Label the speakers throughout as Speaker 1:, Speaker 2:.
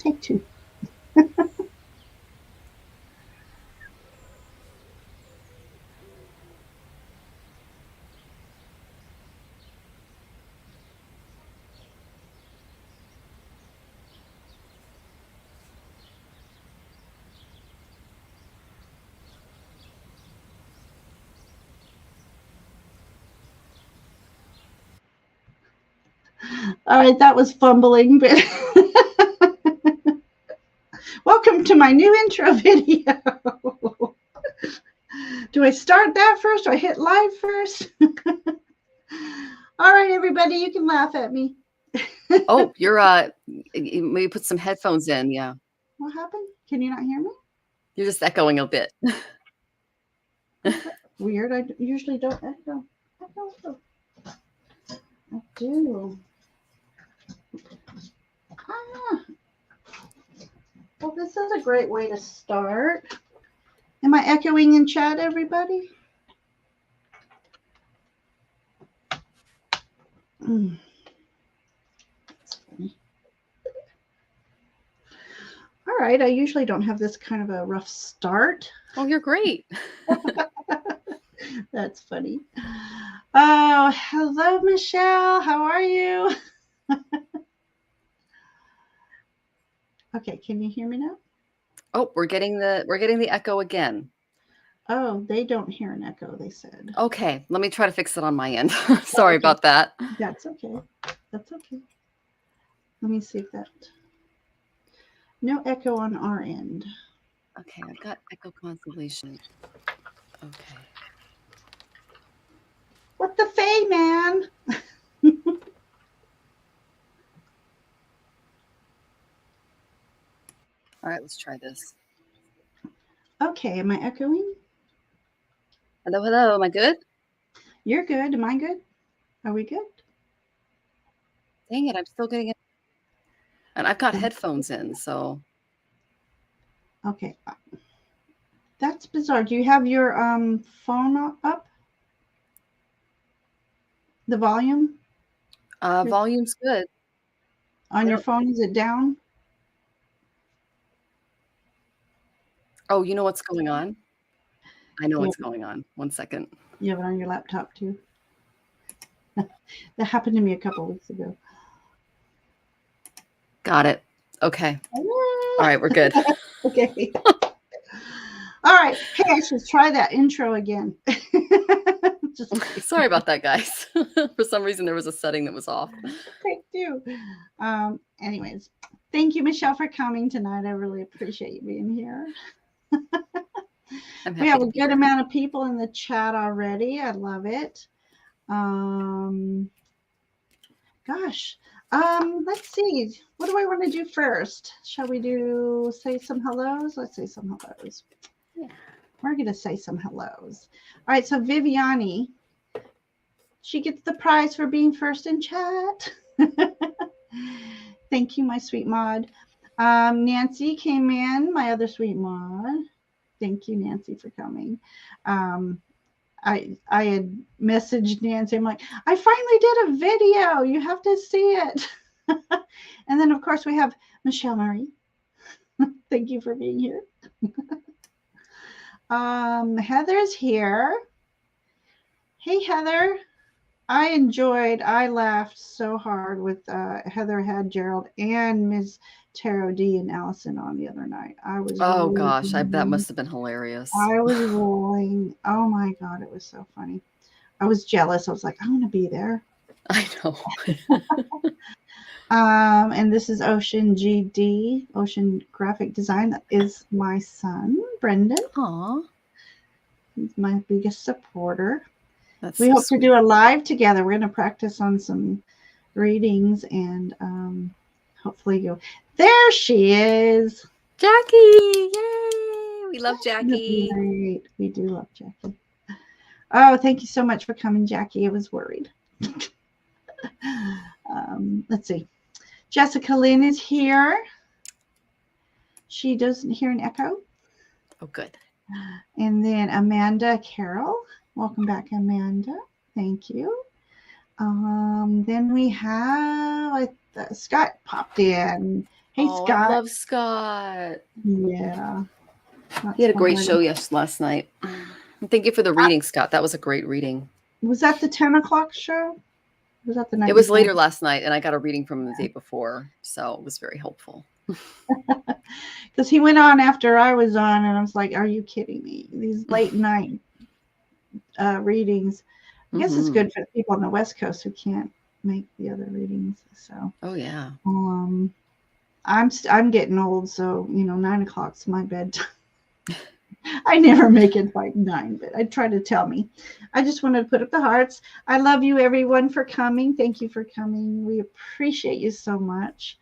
Speaker 1: Take two. All right, that was fumbling, but welcome to my new intro video. Do I start that first? Do I hit live first? All right, everybody, you can laugh at me.
Speaker 2: Oh, you're maybe put some headphones in. Yeah,
Speaker 1: What happened? Can you not hear me?
Speaker 2: you're just echoing a bit.
Speaker 1: Weird. I usually don't echo. I do. Ah. Well, this is a great way to start. Am I echoing in chat, everybody? Mm. All right. I usually don't have this kind of a rough start.
Speaker 2: Oh, you're great.
Speaker 1: That's funny. Oh, hello, Michelle. How are you? Okay, can you hear me now?
Speaker 2: Oh, we're getting the echo again.
Speaker 1: Oh, they don't hear an echo, they said.
Speaker 2: Okay, let me try to fix it on my end. Sorry about that.
Speaker 1: That's okay. That's okay. Let me see if that. No echo on our end.
Speaker 2: Okay, I've got echo constellation. Okay.
Speaker 1: What the fey, man?
Speaker 2: All right, let's try this.
Speaker 1: Okay, am I echoing?
Speaker 2: Hello, hello. Am I good?
Speaker 1: You're good. Am I good? Are we good?
Speaker 2: Dang it, I'm still getting it. And I've got headphones in, so.
Speaker 1: Okay. That's bizarre. Do you have your phone up? The volume?
Speaker 2: Volume's good.
Speaker 1: On your phone, is it down?
Speaker 2: Oh, you know what's going on? I know what's going on. 1 second.
Speaker 1: You have it on your laptop too. That happened to me a couple weeks ago.
Speaker 2: Got it. Okay. All right, we're good.
Speaker 1: Okay. All right. Hey, I should try that intro again.
Speaker 2: Sorry about that, guys. For some reason, there was a setting that was off.
Speaker 1: Take two. Anyways, thank you, Michelle, for coming tonight. I really appreciate you being here. We have a good amount of people in the chat already. I love it. Gosh. Let's see. What do I want to do first? Shall we say some hellos? Let's say some hellos.
Speaker 2: Yeah.
Speaker 1: We're going to say some hellos. All right. So Viviani, she gets the prize for being first in chat. Thank you, my sweet mod. Nancy came in, my other sweet mod. Thank you, Nancy, for coming. I had messaged Nancy. I'm like, I finally did a video. You have to see it. And then, of course, we have Michelle Marie. Thank you for being here. Heather's here. Hey, Heather. I laughed so hard with Heather had Gerald and Ms. Tarot D and Allison on the other night.
Speaker 2: Oh gosh, that must have been hilarious.
Speaker 1: I was rolling. Oh my God, it was so funny. I was jealous. I was like, I want to be there.
Speaker 2: I know.
Speaker 1: And this is Ocean GD, Ocean Graphic Design. That is my son, Brendan.
Speaker 2: Aww.
Speaker 1: He's my biggest supporter.
Speaker 2: We
Speaker 1: hope to do a live together. We're going to practice on some readings and hopefully go. There she is.
Speaker 2: Jackie. Yay. We love Jackie.
Speaker 1: Great. We do love Jackie. Oh, thank you so much for coming, Jackie. I was worried. Let's see. Jessica Lynn is here. She doesn't hear an echo.
Speaker 2: Oh, good.
Speaker 1: And then Amanda Carroll. Welcome back, Amanda. Thank you. Then we have Scott popped in. Hey,
Speaker 2: Oh, I
Speaker 1: Scott.
Speaker 2: love Scott.
Speaker 1: Yeah,
Speaker 2: He
Speaker 1: that's
Speaker 2: had a great
Speaker 1: fun.
Speaker 2: show last night. Thank you for the reading, Scott. That was a great reading.
Speaker 1: Was that the 10 o'clock show? Was that the night
Speaker 2: It was
Speaker 1: before?
Speaker 2: later last night, and I got a reading from him the day before, so it was very helpful.
Speaker 1: Because he went on after I was on, and I was like, "Are you kidding me? These late night readings." I guess it's good for people on the West Coast who can't make the other readings. So,
Speaker 2: Oh yeah.
Speaker 1: I'm getting old, so 9 o'clock's my bedtime. I never make it like 9, but I try to tell me. I just wanted to put up the hearts. I love you, everyone, for coming. Thank you for coming. We appreciate you so much.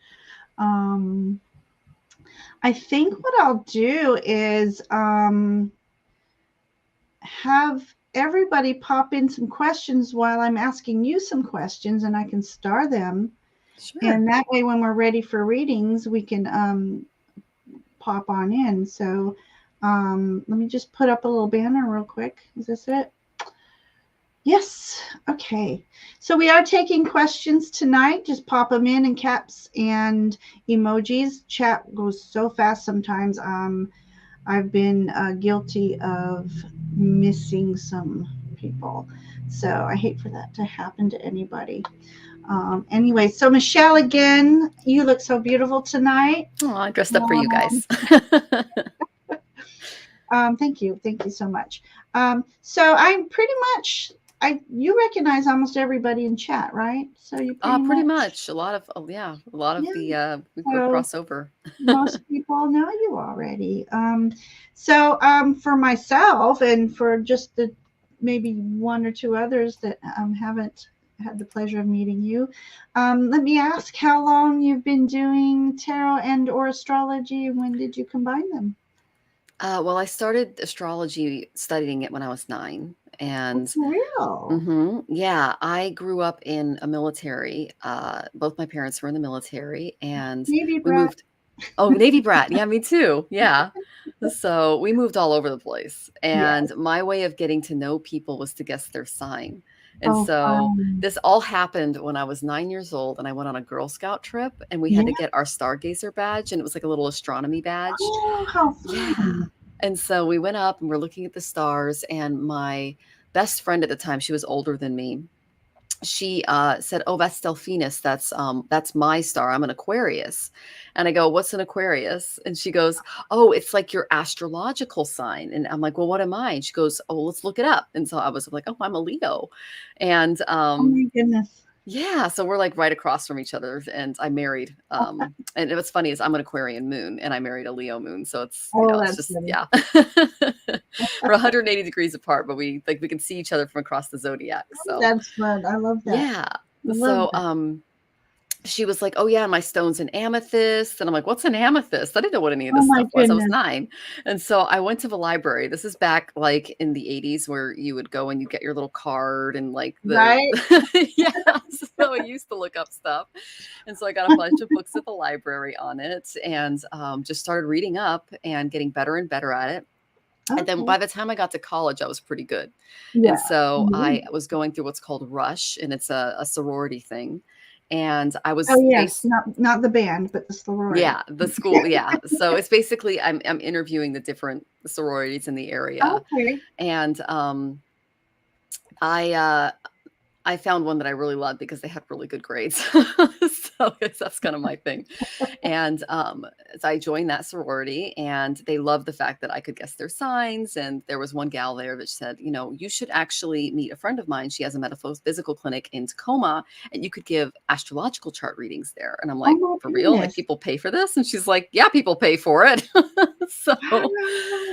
Speaker 1: I think what I'll do is have everybody pop in some questions while I'm asking you some questions, and I can star them.
Speaker 2: Sure.
Speaker 1: And that way, when we're ready for readings, we can pop on in. So let me just put up a little banner real quick. Is this it? Yes. Okay. So we are taking questions tonight. Just pop them in caps and emojis. Chat goes so fast sometimes. I've been guilty of missing some people. So I hate for that to happen to anybody. Anyway, so Michelle, again, you look so beautiful tonight.
Speaker 2: Oh, I dressed up for you guys.
Speaker 1: Thank you. Thank you so much. So I'm pretty much, you recognize almost everybody in chat, right? So you
Speaker 2: pretty much. A lot of we cross over.
Speaker 1: Most people know you already. For myself and for just the maybe one or two others that haven't had the pleasure of meeting you, let me ask how long you've been doing tarot and or astrology, and when did you combine them?
Speaker 2: Well, I started astrology studying it when I was 9. And
Speaker 1: That's real.
Speaker 2: yeah, I grew up in a military. Both my parents were in the military, and
Speaker 1: Navy
Speaker 2: we
Speaker 1: brat.
Speaker 2: moved. Oh, Navy brat. Yeah, me too. Yeah. So we moved all over the place. And
Speaker 1: Yes.
Speaker 2: my way of getting to know people was to guess their sign. And
Speaker 1: Oh,
Speaker 2: so
Speaker 1: fun.
Speaker 2: this all happened when I was 9 years old, and I went on a Girl Scout trip, and we had to
Speaker 1: Yeah.
Speaker 2: get our Stargazer badge, and it was like a little astronomy badge.
Speaker 1: Oh, how
Speaker 2: Yeah.
Speaker 1: fun.
Speaker 2: And so we went up and we're looking at the stars, and my best friend at the time, she was older than me. She said, "Oh, that's Delphinus. That's my star. I'm an Aquarius." And I go, "What's an Aquarius?" And she goes, "Oh, it's like your astrological sign." And I'm like, "Well, what am I?" And she goes, "Oh, let's look it up." And so I was like, "Oh, I'm a Leo." And
Speaker 1: Oh my goodness.
Speaker 2: yeah, so we're like right across from each other, and I married, and what's funny is I'm an Aquarian moon and I married a Leo moon. So it's,
Speaker 1: Oh,
Speaker 2: it's
Speaker 1: that's
Speaker 2: just,
Speaker 1: funny.
Speaker 2: yeah. We're 180 degrees apart, but we can see each other from across the zodiac. So
Speaker 1: That's fun. I love that.
Speaker 2: yeah.
Speaker 1: I love
Speaker 2: So,
Speaker 1: that.
Speaker 2: she was like, "Oh yeah, my stone's an amethyst." And I'm like, "What's an amethyst?" I didn't know what any of
Speaker 1: Oh
Speaker 2: this
Speaker 1: my
Speaker 2: stuff was. I was
Speaker 1: goodness.
Speaker 2: 9. And so I went to the library. This is back like in the 80s, where you would go and you get your little card and like
Speaker 1: Right?
Speaker 2: yeah. So I used to look up stuff. And so I got a bunch of books at the library on it, and just started reading up and getting better and better at it. And then
Speaker 1: Okay.
Speaker 2: by the time I got to college, I was pretty good.
Speaker 1: Yeah.
Speaker 2: And so I was going through what's called Rush, and it's a sorority thing. And I
Speaker 1: Oh
Speaker 2: was
Speaker 1: yes, not the band, but the sorority.
Speaker 2: yeah, the school, yeah. So it's basically I'm interviewing the different sororities in the area.
Speaker 1: Okay.
Speaker 2: And I I found one that I really loved because they had really good grades. So that's kind of my thing. And so I joined that sorority, and they loved the fact that I could guess their signs. And there was one gal there that said, "You should actually meet a friend of mine. She has a metaphysical clinic in Tacoma, and you could give astrological chart readings there." And I'm
Speaker 1: Oh
Speaker 2: like,
Speaker 1: my
Speaker 2: "For real? Like,
Speaker 1: goodness.
Speaker 2: people pay for this?" And she's like, "Yeah, people pay for it." So
Speaker 1: Wow.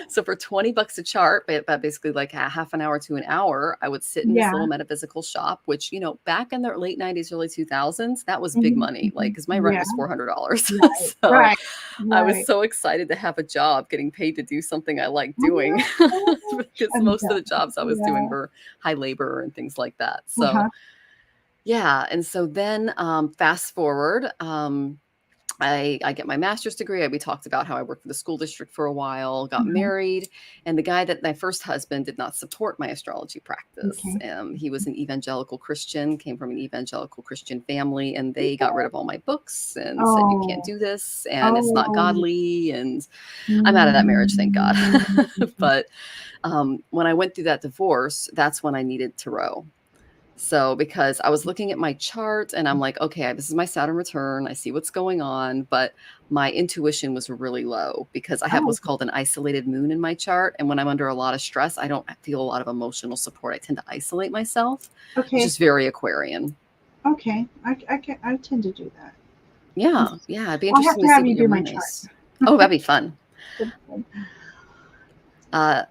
Speaker 2: so for $20 a chart, but basically like a half an hour to an hour, I would sit in this
Speaker 1: Yeah.
Speaker 2: little metaphysical shop, which, back in the late 90s, early 2000s, that was big
Speaker 1: Mhm,
Speaker 2: money. Like,
Speaker 1: mhm.
Speaker 2: because my rent
Speaker 1: Yeah.
Speaker 2: was $400.
Speaker 1: Right.
Speaker 2: So
Speaker 1: Right.
Speaker 2: I was
Speaker 1: Right.
Speaker 2: so excited to have a job getting paid to do something I like
Speaker 1: Oh
Speaker 2: doing,
Speaker 1: my gosh.
Speaker 2: because
Speaker 1: I'm
Speaker 2: most of the jobs I was doing
Speaker 1: yeah.
Speaker 2: were high labor and things like that. So
Speaker 1: Uh-huh.
Speaker 2: yeah. And so then fast forward, I get my master's degree. We talked about how I worked for the school district for a while, got married, and the guy that my first husband did not support my astrology practice.
Speaker 1: Okay.
Speaker 2: He was an evangelical Christian, came from an evangelical Christian family, and they got rid of all my books and said, you can't
Speaker 1: Oh.
Speaker 2: do this, and it's not
Speaker 1: Oh.
Speaker 2: godly. And I'm out of that marriage, thank God.
Speaker 1: Mm.
Speaker 2: But when I went through that divorce, that's when I needed tarot. So, because I was looking at my chart and I'm like, okay, this is my Saturn return. I see what's going on. But my intuition was really low because I have
Speaker 1: Oh,
Speaker 2: what's called an isolated moon in my chart. And when I'm under a lot of stress, I don't feel a lot of emotional support. I tend to isolate myself, which
Speaker 1: okay.
Speaker 2: is very Aquarian.
Speaker 1: Okay. I tend to do that.
Speaker 2: Yeah. Yeah. It'd be
Speaker 1: I'll have
Speaker 2: interesting
Speaker 1: to
Speaker 2: to see
Speaker 1: have
Speaker 2: what
Speaker 1: you
Speaker 2: your
Speaker 1: do my
Speaker 2: moon
Speaker 1: chart.
Speaker 2: is. Oh, that'd be fun.
Speaker 1: Good, good.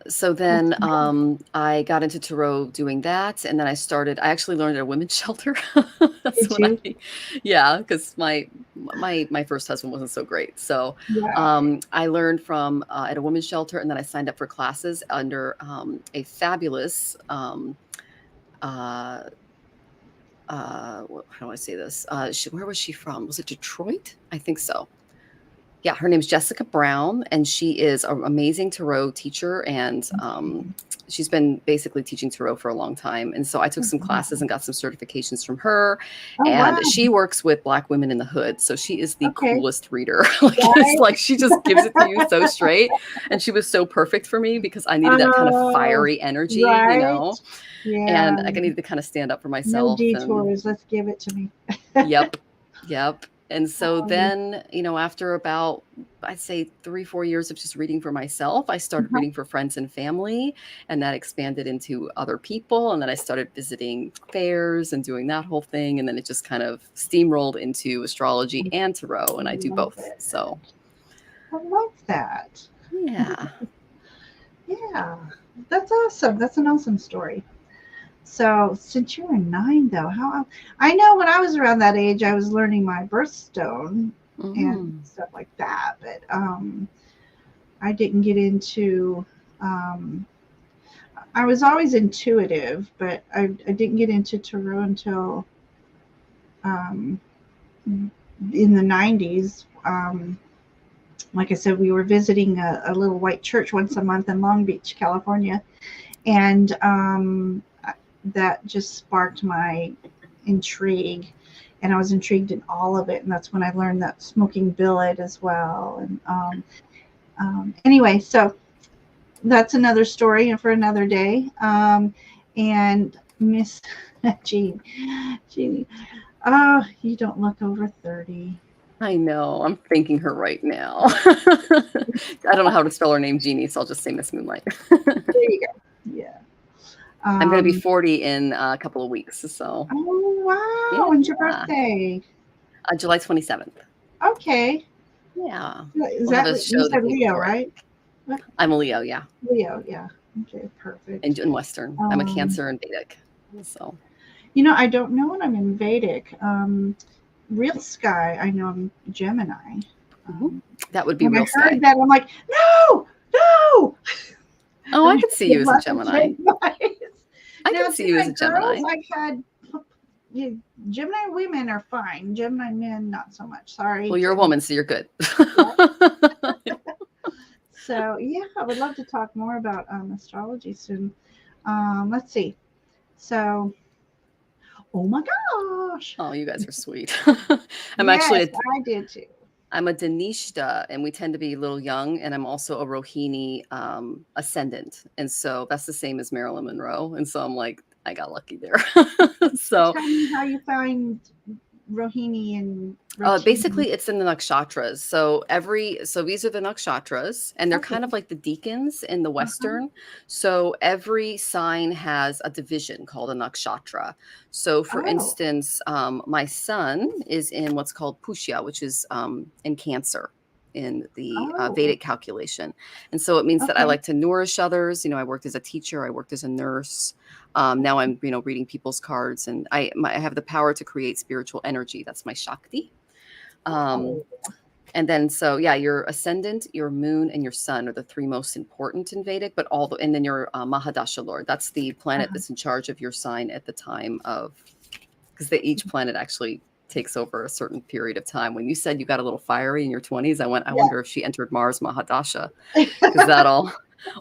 Speaker 2: So then I got into tarot doing that, and then I actually learned at a women's shelter. That's
Speaker 1: Did
Speaker 2: when
Speaker 1: you?
Speaker 2: yeah, because my first husband wasn't so great. So
Speaker 1: Yeah.
Speaker 2: I learned from at a women's shelter, and then I signed up for classes under a fabulous uh, how do I say this? Where was she from? Was it Detroit? I think so. Yeah, her name's Jessica Brown, and she is an amazing tarot teacher, and she's been basically teaching tarot for a long time. And so I took some classes and got some certifications from her,
Speaker 1: Oh, wow.
Speaker 2: and she works with Black women in the hood. So she is the
Speaker 1: Okay.
Speaker 2: coolest reader. It's like she just gives it to you so straight. And she was so perfect for me because I needed that kind of fiery energy,
Speaker 1: right.
Speaker 2: and
Speaker 1: Yeah.
Speaker 2: I needed to kind of stand up for
Speaker 1: No
Speaker 2: myself. And
Speaker 1: detours. Let's give it to me.
Speaker 2: yep. Yep. And so then, after about, I'd say 3-4 years of just reading for myself, I started reading for friends and family, and that expanded into other people. And then I started visiting fairs and doing that whole thing. And then it just kind of steamrolled into astrology and tarot, and I do
Speaker 1: Love
Speaker 2: both.
Speaker 1: it.
Speaker 2: So,
Speaker 1: I love that.
Speaker 2: yeah.
Speaker 1: Yeah. That's awesome. That's an awesome story. So since you were 9 though, I know when I was around that age I was learning my birthstone and stuff like that, but I didn't get into I was always intuitive, but I didn't get into tarot until um, in the 90s. Like I said, we were visiting a little white church once a month in Long Beach, California, and that just sparked my intrigue, and I was intrigued in all of it, and that's when I learned that smoking billet as well. And anyway, so that's another story for another day. And Miss Jean, oh, you don't look over 30.
Speaker 2: I know. I'm thanking her right now. I don't know how to spell her name, Jeannie, so I'll just say Miss Moonlight.
Speaker 1: There you go. Yeah.
Speaker 2: I'm going to be 40 in a couple of weeks. So,
Speaker 1: Oh, wow.
Speaker 2: yeah.
Speaker 1: When's your birthday?
Speaker 2: July 27th.
Speaker 1: Okay.
Speaker 2: Yeah.
Speaker 1: Is
Speaker 2: We'll have
Speaker 1: that
Speaker 2: a
Speaker 1: you
Speaker 2: show the
Speaker 1: said
Speaker 2: day
Speaker 1: Leo,
Speaker 2: before it.
Speaker 1: right? What?
Speaker 2: I'm a Leo, yeah.
Speaker 1: Leo, yeah. Okay, perfect.
Speaker 2: And in Western. I'm a Cancer and Vedic. So,
Speaker 1: I don't know when I'm in Vedic. Real Sky, I know I'm Gemini.
Speaker 2: that would be
Speaker 1: When
Speaker 2: Real
Speaker 1: I
Speaker 2: Sky.
Speaker 1: heard that, I'm like, no.
Speaker 2: Oh, I could see you as a Gemini. I
Speaker 1: Now,
Speaker 2: can see you as a Gemini.
Speaker 1: girls, I've had Gemini women are fine. Gemini men, not so much. Sorry.
Speaker 2: Well, you're a woman, so you're good.
Speaker 1: So, yeah, I would love to talk more about astrology soon. Let's see. So, oh my gosh.
Speaker 2: Oh, you guys are sweet.
Speaker 1: I did too.
Speaker 2: I'm a Danishta, and we tend to be a little young, and I'm also a Rohini ascendant. And so that's the same as Marilyn Monroe. And so I'm like, I got lucky there. So
Speaker 1: tell me how you find Rohini and
Speaker 2: basically it's in the nakshatras. So these are the nakshatras, and they're kind of like the deacons in the Western. So every sign has a division called a nakshatra. So for instance, my son is in what's called Pushya, which is in Cancer in the Vedic calculation. And so it means that I like to nourish others. I worked as a teacher, I worked as a nurse. Now I'm, reading people's cards, and I have the power to create spiritual energy. That's my Shakti. And then, your ascendant, your moon, and your sun are the 3 most important in Vedic, and then your Mahadasha Lord, that's the planet that's in charge of your sign at the time of, because each planet actually takes over a certain period of time. When you said you got a little fiery in your 20s, I
Speaker 1: Yeah.
Speaker 2: wonder if she entered Mars Mahadasha, because that all,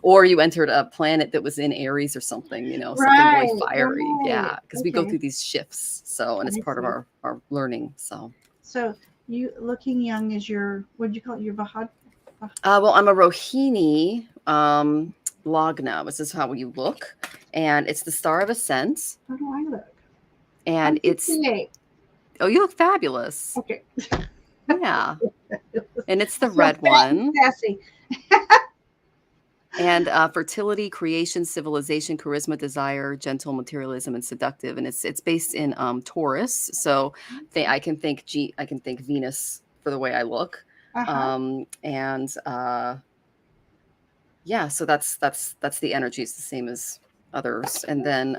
Speaker 2: or you entered a planet that was in Aries or something, something really
Speaker 1: Right,
Speaker 2: fiery.
Speaker 1: right.
Speaker 2: Yeah, because we go
Speaker 1: Okay,
Speaker 2: through these shifts. So, and it's
Speaker 1: I
Speaker 2: part of
Speaker 1: see.
Speaker 2: our learning. So,
Speaker 1: So you looking young is your, what do you call it? Your Bahad?
Speaker 2: well, I'm a Rohini Lagna. This is how you look. And it's the star of ascent.
Speaker 1: How do I look?
Speaker 2: And
Speaker 1: I'm
Speaker 2: it's,
Speaker 1: 58.
Speaker 2: oh, you look fabulous.
Speaker 1: Okay.
Speaker 2: Yeah. And it's the
Speaker 1: I feel
Speaker 2: red
Speaker 1: fat and
Speaker 2: one.
Speaker 1: sassy.
Speaker 2: And fertility, creation, civilization, charisma, desire, gentle, materialism, and seductive. And it's based in Taurus. So I can thank Venus for the way I look.
Speaker 1: Uh-huh.
Speaker 2: And yeah, so that's the energy. It's the same as others. And then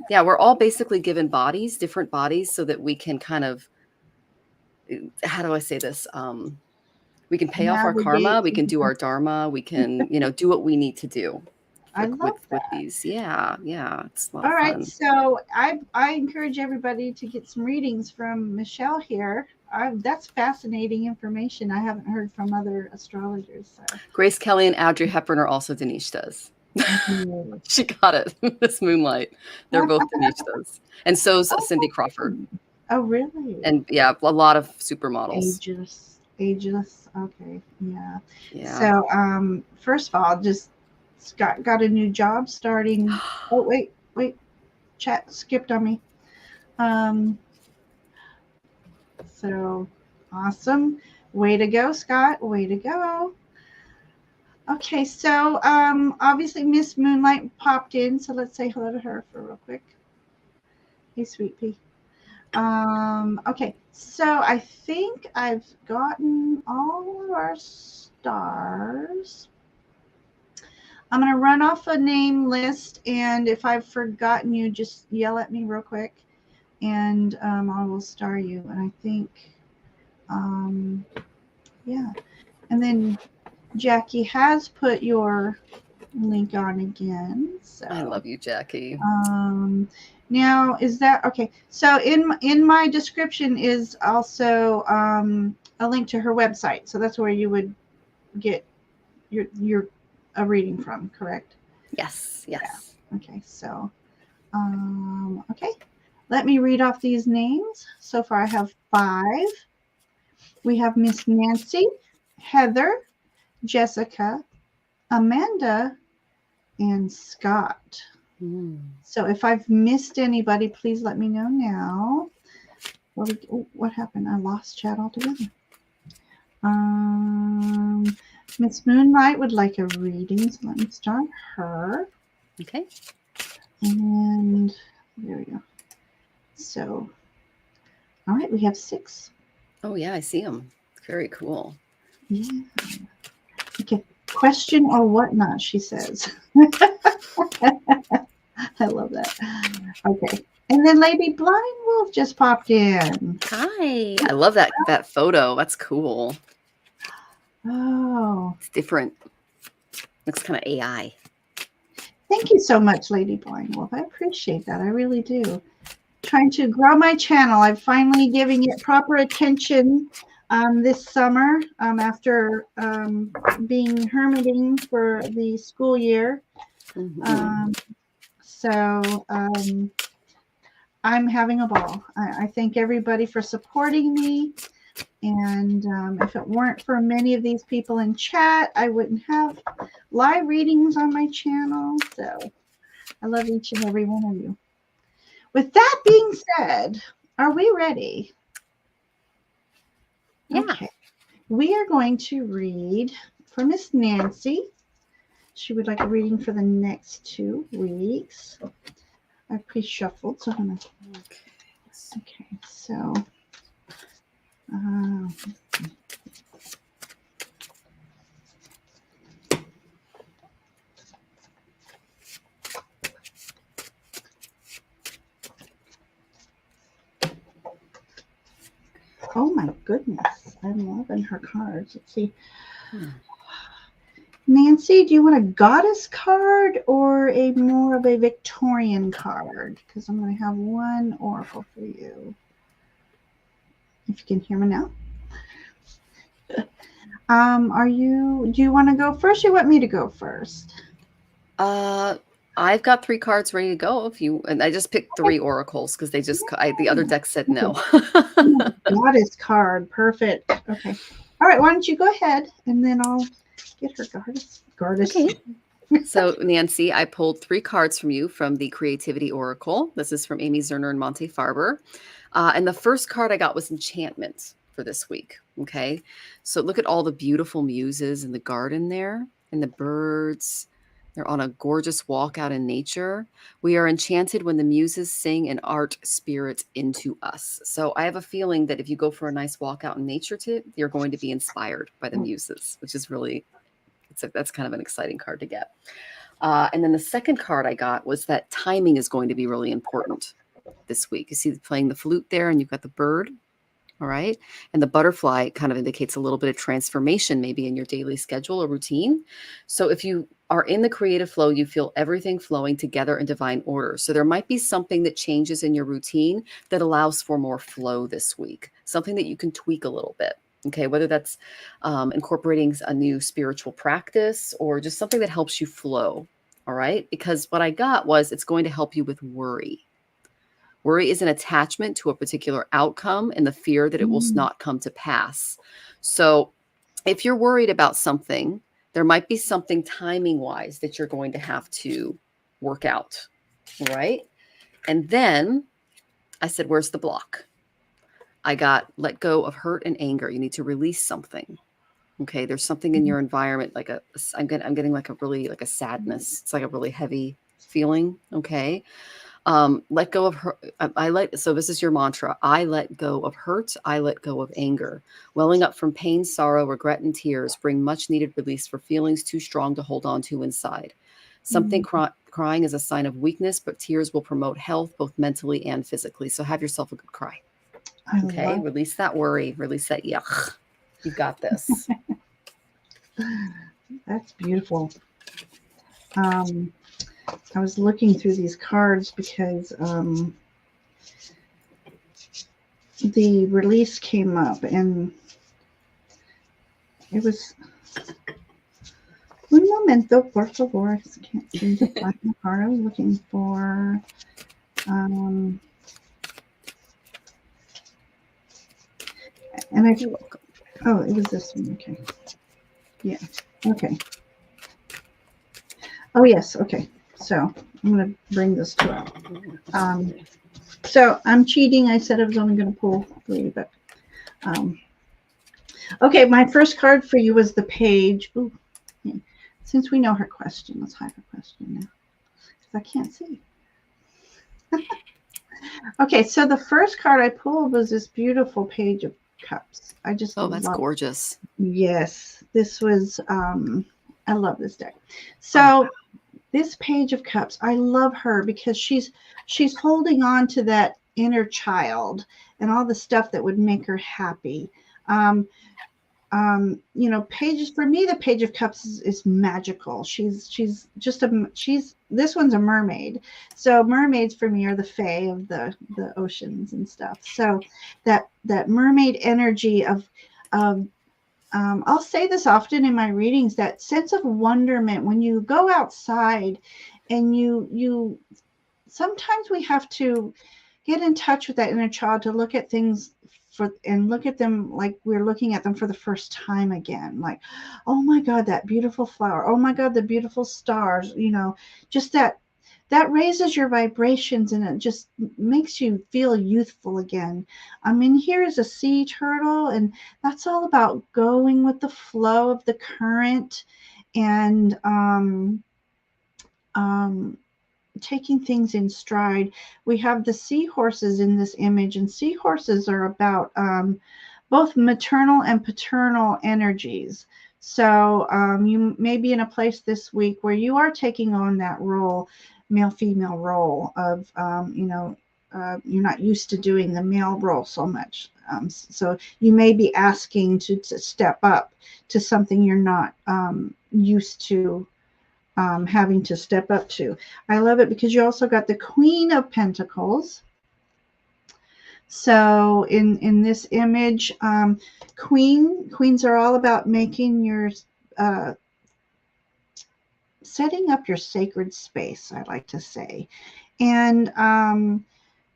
Speaker 2: yeah, we're all basically given bodies, different bodies, so that we can kind of, how do I say this? We can pay off our karma,
Speaker 1: Navigate.
Speaker 2: we can do our dharma, we can, do what we need to do
Speaker 1: I love
Speaker 2: with
Speaker 1: that.
Speaker 2: these. Yeah, it's a lot
Speaker 1: All
Speaker 2: of
Speaker 1: right,
Speaker 2: fun.
Speaker 1: so I encourage everybody to get some readings from Michelle here. That's fascinating information I haven't heard from other astrologers. So.
Speaker 2: Grace Kelly and Audrey Hepburn are also Denishtas.
Speaker 1: Mhm.
Speaker 2: She got it. This Moonlight. They're both Denishtas. And so's Cindy Crawford.
Speaker 1: Oh, really?
Speaker 2: And yeah, a lot of supermodels.
Speaker 1: Ageless. Okay, yeah.
Speaker 2: Yeah.
Speaker 1: So, first of all, just got a new job starting. Oh, wait, chat skipped on me. So awesome. Way to go, Scott. Way to go. Okay, so obviously Miss Moonlight popped in, so let's say hello to her for real quick. Hey, sweet pea. Okay, so I think I've gotten all of our stars. I'm going to run off a name list, and if I've forgotten you, just yell at me real quick, and I will star you. And I think, yeah. And then Jackie has put your link on again. So
Speaker 2: I love you, Jackie.
Speaker 1: Now, is that okay? So in my description is also a link to her website. So that's where you would get your a reading from, correct?
Speaker 2: Yes.
Speaker 1: Yeah. Okay. So okay. Let me read off these names. So far, I have 5. We have Miss Nancy, Heather, Jessica, Amanda, and Scott. So if I've missed anybody, please let me know now. What happened? I lost chat altogether. Miss Moonlight would like a reading, so let me start her.
Speaker 2: Okay.
Speaker 1: And there we go. So, all right, we have 6.
Speaker 2: Oh yeah, I see them. Very cool.
Speaker 1: Yeah. Okay. Question or whatnot, she says. I love that. Okay. And then Lady Blind Wolf just popped in.
Speaker 2: Hi. I love that photo. That's cool.
Speaker 1: Oh.
Speaker 2: It's different. Looks kind of AI.
Speaker 1: Thank you so much, Lady Blind Wolf. I appreciate that. I really do. Trying to grow my channel. I'm finally giving it proper attention this summer after being hermiting for the school year. So I'm having a ball. I thank everybody for supporting me. And if it weren't for many of these people in chat, I wouldn't have live readings on my channel. So I love each and every one of you. With that being said, are we ready?
Speaker 2: Yeah.
Speaker 1: Okay. We are going to read for Miss Nancy. She would like a reading for the next 2 weeks. I pre-shuffled, so I'm going to... Okay, so... oh my goodness, I'm loving her cards. Let's see. Nancy, do you want a goddess card or a more of a Victorian card? Because I'm going to have one oracle for you. if you can hear me now. Do you want to go first? Or you want me to go first?
Speaker 2: I've got 3 cards ready to go if you, and I just picked 3 oracles because the other deck said no.
Speaker 1: Okay. Goddess card. Perfect. Okay. All right. Why don't you go ahead and then I'll get her goddess.
Speaker 2: Okay. So, Nancy, I pulled 3 cards from you from the Creativity Oracle. This is from Amy Zerner and Monte Farber. And the first card I got was Enchantment for this week. Okay. So, look at all the beautiful muses in the garden there and the birds. They're on a gorgeous walk out in nature. We are enchanted when the muses sing and art spirit into us. So, I have a feeling that if you go for a nice walk out in nature, you're going to be inspired by the muses, which is really that's kind of an exciting card to get. And then the second card I got was that timing is going to be really important this week. You see playing the flute there, and you've got the bird. All right. And the butterfly kind of indicates a little bit of transformation, maybe in your daily schedule or routine. So if you are in the creative flow, you feel everything flowing together in divine order. So there might be something that changes in your routine that allows for more flow this week, something that you can tweak a little bit. Okay, whether that's incorporating a new spiritual practice or just something that helps you flow. All right, because what I got was it's going to help you with worry. Worry is an attachment to a particular outcome and the fear that it will not come to pass. So if you're worried about something, there might be something timing wise that you're going to have to work out. Right. And then I said, where's the block? I got let go of hurt and anger. You need to release something. Okay. There's something in your environment, I'm getting like a sadness. It's like a really heavy feeling. Okay. Let go of hurt. So this is your mantra. I let go of hurt. I let go of anger. Welling up from pain, sorrow, regret, and tears bring much needed release for feelings too strong to hold on to inside. Something crying is a sign of weakness, but tears will promote health, both mentally and physically. So have yourself a good cry. Okay. Release that worry. Release that yuck. You got this.
Speaker 1: That's beautiful. I was looking through these cards because the release came up and it was un momento, por favor. I just can't seem to find the card I was looking for. And I, oh, it was this one. Okay. Yeah. Okay. Oh, yes. Okay. So I'm going to bring this to up. So I'm cheating. I said I was only going to pull 3, but okay. My first card for you was the page. Ooh, yeah. Since we know her question, let's hide her question now because I can't see. Okay. So the first card I pulled was this beautiful page of cups. I just
Speaker 2: that's gorgeous.
Speaker 1: Yes, this was I love this deck. So this page of cups, I love her because she's holding on to that inner child and all the stuff that would make her happy. Pages, for me, the page of cups is magical. She's this one's a mermaid. So mermaids for me are the fae of the oceans and stuff. So that mermaid energy of I'll say this often in my readings, that sense of wonderment when you go outside and you sometimes we have to get in touch with that inner child to look at things and look at them like we're looking at them for the first time again. Like, oh my God, that beautiful flower. Oh my God, the beautiful stars, just that raises your vibrations and it just makes you feel youthful again. I mean, here is a sea turtle, and that's all about going with the flow of the current and taking things in stride. We have the seahorses in this image, and seahorses are about both maternal and paternal energies. So you may be in a place this week where you are taking on that role, male-female role of, you're not used to doing the male role so much. So you may be asking to step up to something you're not used to having to step up to. I love it because you also got the Queen of Pentacles, So in this image, queens are all about making your uh, setting up your sacred space, I like to say. And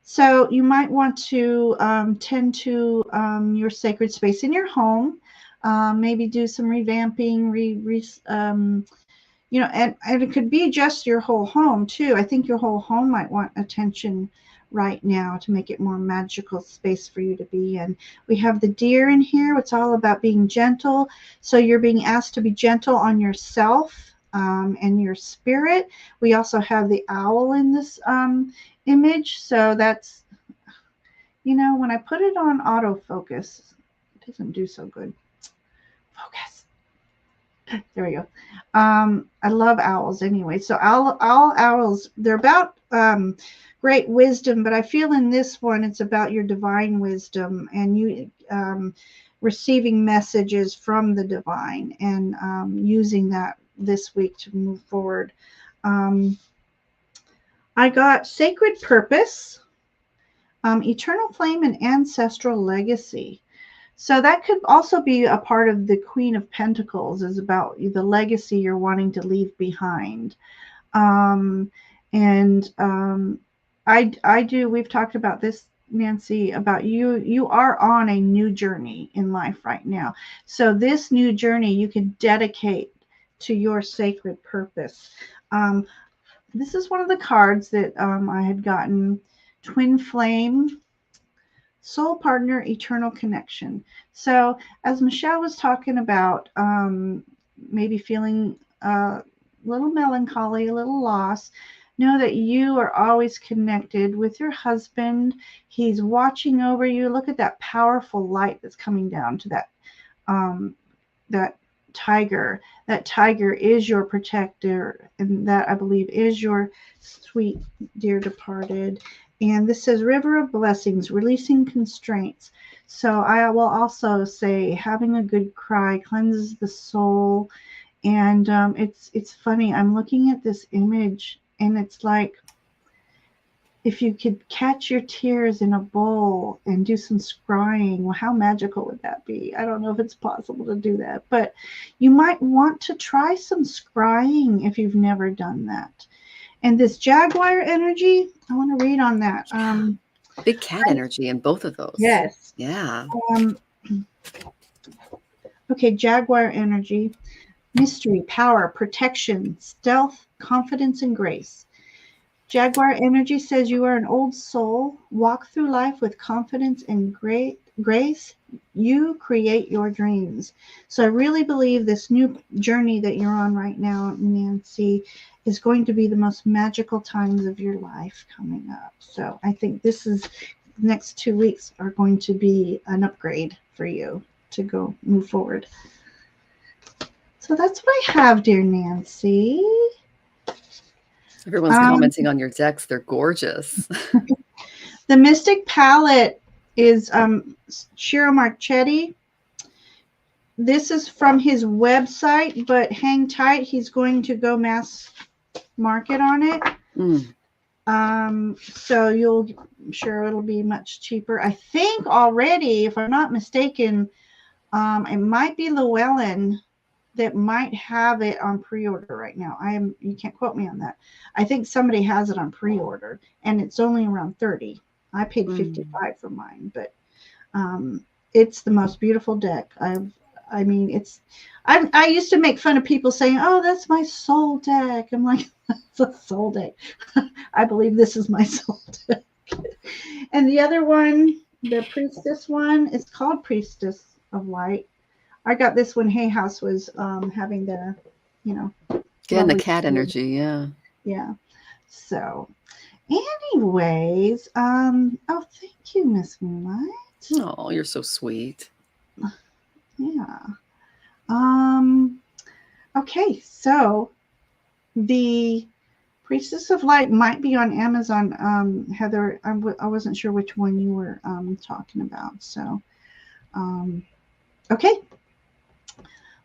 Speaker 1: so you might want to tend to your sacred space in your home. Maybe do some revamping, and it could be just your whole home too. I think your whole home might want attention right now to make it more magical space for you to be in. We have the deer in here. It's all about being gentle. So you're being asked to be gentle on yourself and your spirit. We also have the owl in this image. So that's, when I put it on autofocus, it doesn't do so good. Focus. There we go. I love owls anyway. So all owls, they're about great wisdom, but I feel in this one it's about your divine wisdom and you receiving messages from the divine and using that this week to move forward. I got sacred purpose, eternal flame, and ancestral legacy. So that could also be a part of the Queen of Pentacles, is about the legacy you're wanting to leave behind. And I do, we've talked about this, Nancy, about you are on a new journey in life right now. So this new journey you can dedicate to your sacred purpose. This is one of the cards that I had gotten, Twin Flame, Soul Partner, Eternal Connection. So as Michelle was talking about, maybe feeling a little melancholy, a little loss, know that you are always connected with your husband. He's watching over you. Look at that powerful light that's coming down to that tiger. That tiger is your protector, and that, I believe, is your sweet dear departed. And this says River of Blessings, releasing constraints. So I will also say having a good cry cleanses the soul. And it's funny. I'm looking at this image and it's like, if you could catch your tears in a bowl and do some scrying, well, how magical would that be? I don't know if it's possible to do that, but you might want to try some scrying if you've never done that. And this jaguar energy, I want to read on that.
Speaker 2: Big cat energy in both of those.
Speaker 1: Yes.
Speaker 2: Yeah.
Speaker 1: Okay, jaguar energy, mystery, power, protection, stealth, confidence, and grace. Jaguar energy says you are an old soul. Walk through life with confidence and grace. You create your dreams. So I really believe this new journey that you're on right now, Nancy, is going to be the most magical times of your life coming up. So I think the next 2 weeks are going to be an upgrade for you to go move forward. So that's what I have, dear Nancy.
Speaker 2: Everyone's commenting on your decks. They're gorgeous.
Speaker 1: The Mystic Palette is Shiro Marchetti. This is from his website, but hang tight. He's going to go mass market on it. So I'm sure it'll be much cheaper. I think already, if I'm not mistaken, it might be Llewellyn that might have it on pre-order right now. You can't quote me on that. I think somebody has it on pre-order and it's only around 30. I paid $55 for mine, but it's the most beautiful deck. I used to make fun of people saying, "Oh, that's my soul deck." I'm like, that's a soul deck. I believe this is my soul deck. And the other one, the Priestess one, is called Priestess of Light. I got this when Hay House was having the,
Speaker 2: Again, the cat energy, yeah.
Speaker 1: Yeah. So, anyways, oh, thank you, Miss Moonlight.
Speaker 2: Oh, you're so sweet.
Speaker 1: Yeah. Okay, so the Priestess of Light might be on Amazon. Heather, I wasn't sure which one you were talking about. So, okay.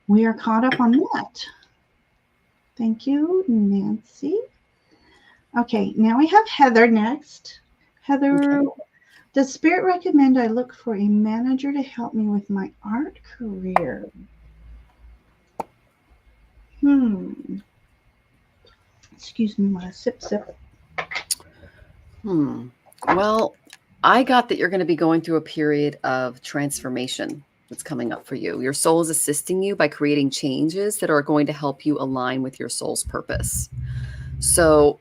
Speaker 1: We are caught up on that. Thank you, Nancy. Okay, now we have Heather next. Heather, Does Spirit recommend I look for a manager to help me with my art career? Excuse me while I sip.
Speaker 2: Well, I got that you're going to be going through a period of transformation that's coming up for you. Your soul is assisting you by creating changes that are going to help you align with your soul's purpose. So,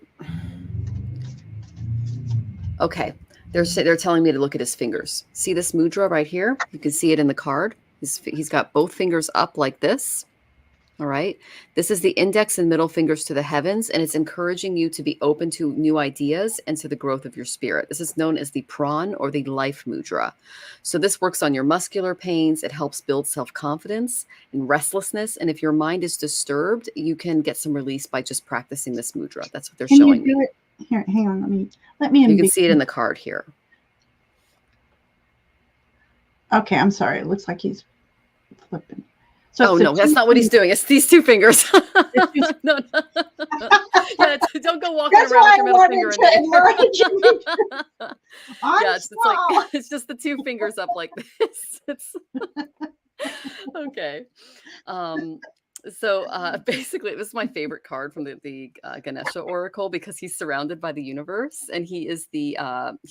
Speaker 2: okay, they're telling me to look at his fingers. See this mudra right here? You can see it in the card. He's got both fingers up like this. All right. This is the index and middle fingers to the heavens, and it's encouraging you to be open to new ideas and to the growth of your spirit. This is known as the Pran or the life mudra. So this works on your muscular pains. It helps build self-confidence and restlessness. And if your mind is disturbed, you can get some release by just practicing this mudra. That's what they're showing me.
Speaker 1: Can you do it? Here, hang on. Let me.
Speaker 2: You can see it in the card here.
Speaker 1: Okay, I'm sorry. It looks like he's flipping.
Speaker 2: So no, that's not what he's doing. It's these two fingers. No. Yeah, don't go walking around with your middle finger in there. Yeah, it's just the two fingers up like this. Okay. So basically, this is my favorite card from the Ganesha Oracle because he's surrounded by the universe, and he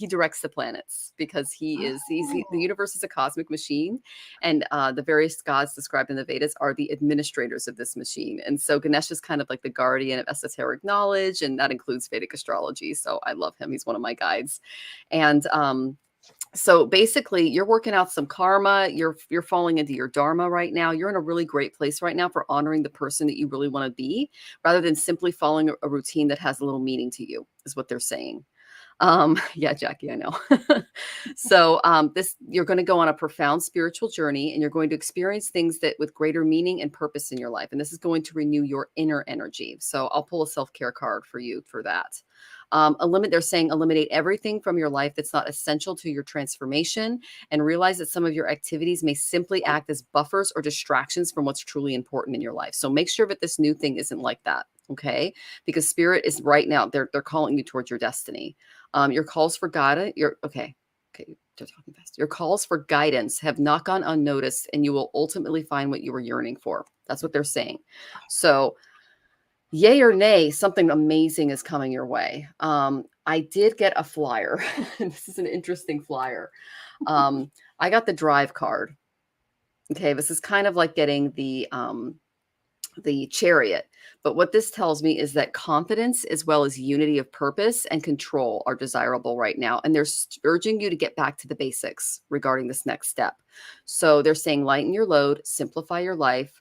Speaker 2: directs the planets because the universe is a cosmic machine, and the various gods described in the Vedas are the administrators of this machine. And so Ganesha is kind of like the guardian of esoteric knowledge, and that includes Vedic astrology. So I love him; he's one of my guides, and so basically, you're working out some karma. You're falling into your dharma right now. You're in a really great place right now for honoring the person that you really want to be, rather than simply following a routine that has a little meaning to you, is what they're saying. Yeah, Jackie, I know. So you're going to go on a profound spiritual journey, and you're going to experience things that with greater meaning and purpose in your life. And this is going to renew your inner energy. So I'll pull a self-care card for you for that. They're saying eliminate everything from your life that's not essential to your transformation, and realize that some of your activities may simply act as buffers or distractions from what's truly important in your life. So make sure that this new thing isn't like that. Okay. Because spirit is right now, they're calling you towards your destiny. Your calls for guidance, they're talking fast. Your calls for guidance have not gone unnoticed, and you will ultimately find what you were yearning for. That's what they're saying. So yay or nay, something amazing is coming your way. I did get a flyer. This is an interesting flyer. I got the drive card. Okay, this is kind of like getting the chariot. But what this tells me is that confidence as well as unity of purpose and control are desirable right now. And they're urging you to get back to the basics regarding this next step. So they're saying lighten your load, simplify your life.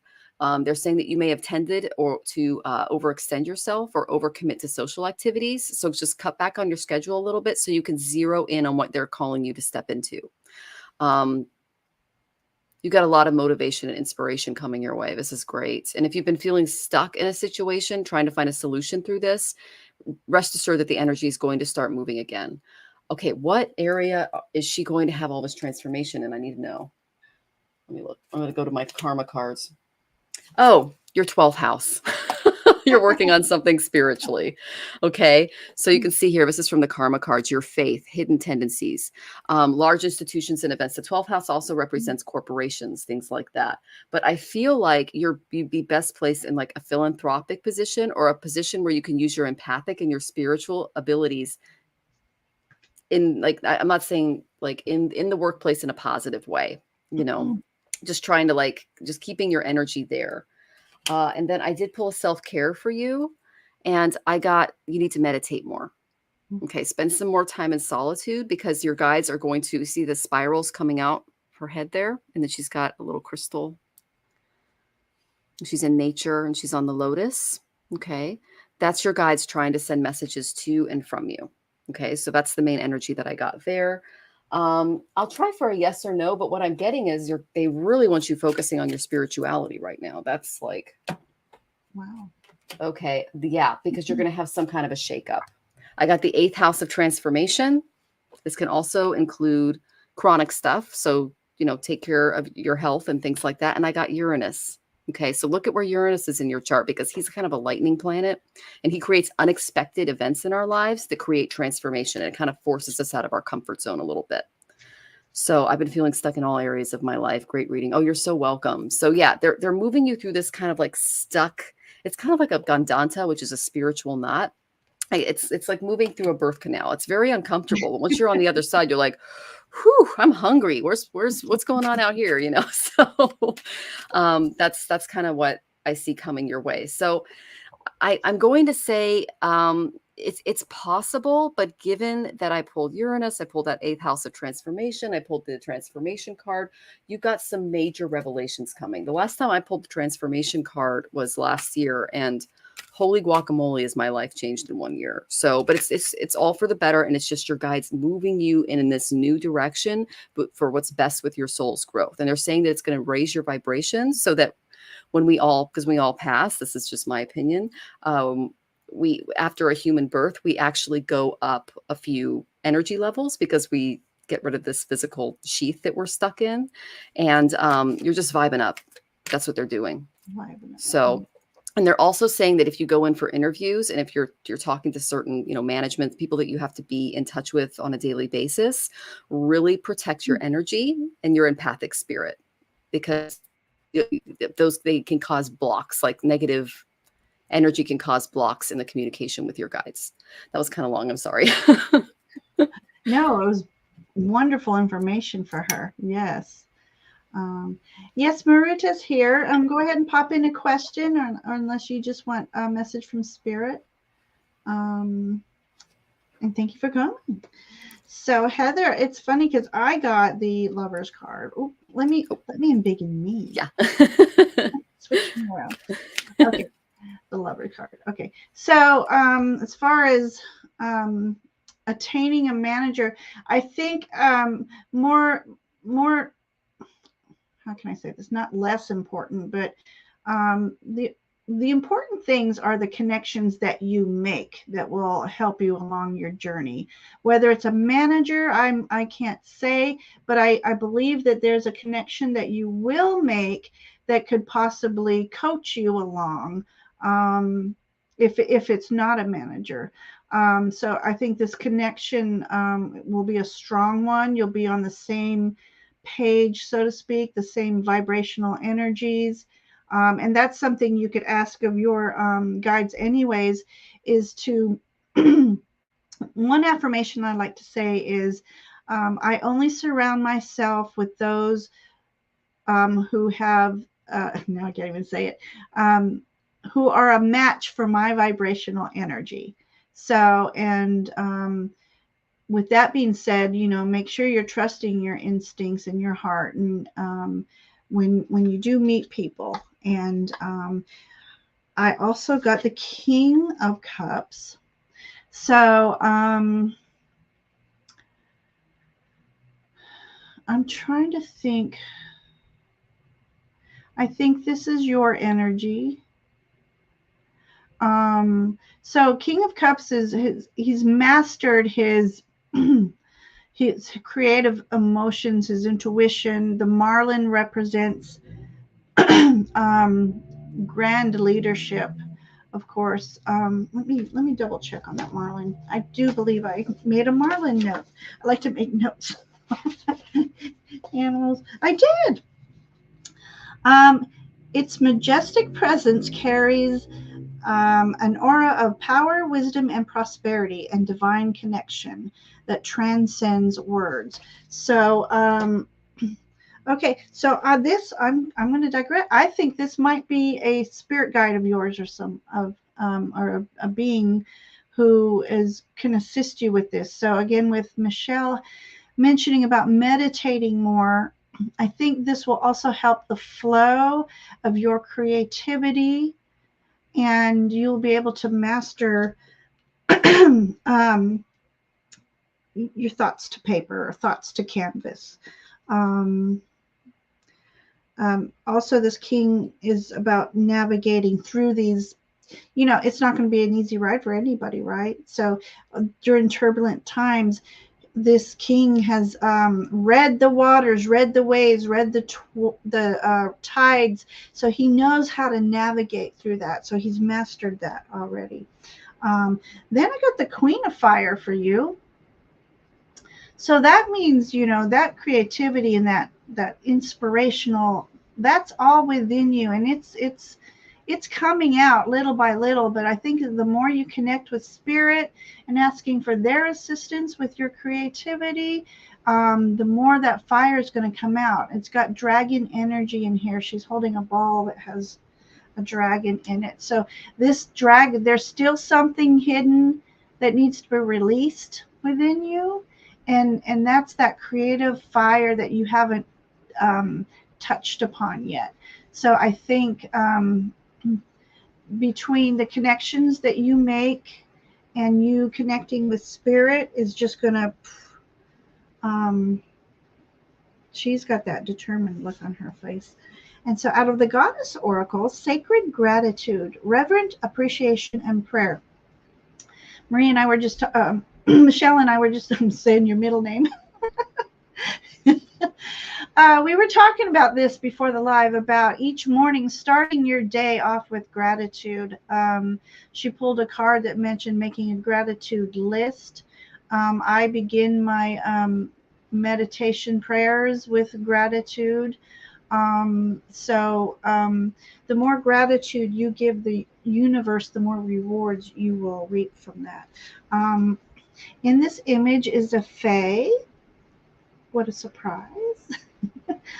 Speaker 2: They're saying that you may have tended to overextend yourself or overcommit to social activities. So just cut back on your schedule a little bit so you can zero in on what they're calling you to step into. You got a lot of motivation and inspiration coming your way. This is great. And if you've been feeling stuck in a situation, trying to find a solution through this, rest assured that the energy is going to start moving again. Okay, what area is she going to have all this transformation in? I need to know. Let me look. I'm going to go to my karma cards. Oh, your 12th house. You're working on something spiritually. Okay. So you can see here, this is from the karma cards, your faith, hidden tendencies, large institutions and events. The 12th house also represents corporations, things like that. But I feel like you'd be best placed in like a philanthropic position or a position where you can use your empathic and your spiritual abilities in like, I'm not saying like in the workplace in a positive way, just trying to just keeping your energy there. And then I did pull a self-care for you, and you need to meditate more. Okay. Spend some more time in solitude because your guides are going to see the spirals coming out her head there. And then she's got a little crystal. She's in nature and she's on the lotus. Okay. That's your guides trying to send messages to and from you. Okay. So that's the main energy that I got there. I'll try for a yes or no, but what I'm getting is they really want you focusing on your spirituality right now. That's like,
Speaker 1: wow.
Speaker 2: Okay. Yeah. Because you're going to have some kind of a shakeup. I got the 8th house of transformation. This can also include chronic stuff. So, take care of your health and things like that. And I got Uranus. Okay. So look at where Uranus is in your chart because he's kind of a lightning planet and he creates unexpected events in our lives that create transformation. And it kind of forces us out of our comfort zone a little bit. So I've been feeling stuck in all areas of my life. Great reading. Oh, you're so welcome. So yeah, they're moving you through this kind of like stuck. It's kind of like a gandanta, which is a spiritual knot. It's like moving through a birth canal. It's very uncomfortable. But once you're on the other side, you're like, whew, I'm hungry. Where's what's going on out here? You know? So that's kind of what I see coming your way. So I'm going to say it's possible, but given that I pulled Uranus, I pulled that eighth house of transformation, I pulled the transformation card, you got some major revelations coming. The last time I pulled the transformation card was last year, and holy guacamole, is my life changed in 1 year. So, but it's all for the better, and it's just your guides moving you in this new direction, but for what's best with your soul's growth. And they're saying that it's going to raise your vibrations so that when because we all pass, this is just my opinion, we after a human birth, we actually go up a few energy levels because we get rid of this physical sheath that we're stuck in, and you're just vibing up. That's what they're doing. So, and they're also saying that if you go in for interviews and if you're talking to certain, management people that you have to be in touch with on a daily basis, really protect your energy and your empathic spirit, because they can cause blocks, like negative energy can cause blocks in the communication with your guides. That was kind of long. I'm sorry.
Speaker 1: No, it was wonderful information for her. Yes. Yes, Marita's here. Go ahead and pop in a question, or unless you just want a message from Spirit. And thank you for coming. So Heather, it's funny because I got the Lover's card. Oh, let me embiggen me.
Speaker 2: Yeah.
Speaker 1: Switch me around. Okay. The Lover's card. Okay. So as far as attaining a manager, I think more how can I say this? Not less important, but the important things are the connections that you make that will help you along your journey. Whether it's a manager, I can't say, but I believe that there's a connection that you will make that could possibly coach you along, if it's not a manager. So I think this connection will be a strong one. You'll be on the same page, so to speak, the same vibrational energies. And that's something you could ask of your guides anyways, is to one affirmation I like to say is, I only surround myself with those who have, now I can't even say it, who are a match for my vibrational energy. So, and with that being said, make sure you're trusting your instincts and your heart, and when you do meet people. And I also got the King of Cups. So I'm trying to think. I think this is your energy. So King of Cups he's mastered his creative emotions, his intuition. The Marlin represents grand leadership, of course. Let me double check on that Marlin. I do believe I made a Marlin note. I like to make notes. Animals. I did. Its majestic presence carries an aura of power, wisdom, and prosperity, and divine connection that transcends words. So, okay, so this I'm going to digress. I think this might be a spirit guide of yours, or a being who can assist you with this. So again, with Michelle mentioning about meditating more, I think this will also help the flow of your creativity, and you'll be able to master your thoughts to paper or thoughts to canvas. Also, this King is about navigating through these. It's not going to be an easy ride for anybody, right? So during turbulent times, this King has read the waters, read the waves, read the tides, so he knows how to navigate through that. So he's mastered that already. Then I got the Queen of Fire for you. So that means, that creativity and that inspirational, that's all within you, and it's coming out little by little. But I think the more you connect with spirit and asking for their assistance with your creativity, the more that fire is going to come out. It's got dragon energy in here. She's holding a ball that has a dragon in it. So this dragon, there's still something hidden that needs to be released within you, and that's that creative fire that you haven't touched upon yet. So I think between the connections that you make and you connecting with spirit is just gonna she's got that determined look on her face. And so out of the goddess oracle, sacred gratitude, reverent appreciation and prayer. Marie and I were just Michelle and I were just saying your middle name. We were talking about this before the live, about each morning starting your day off with gratitude. She pulled a card that mentioned making a gratitude list. I begin my meditation prayers with gratitude. So the more gratitude you give the universe, the more rewards you will reap from that. In this image is a fae. What a surprise.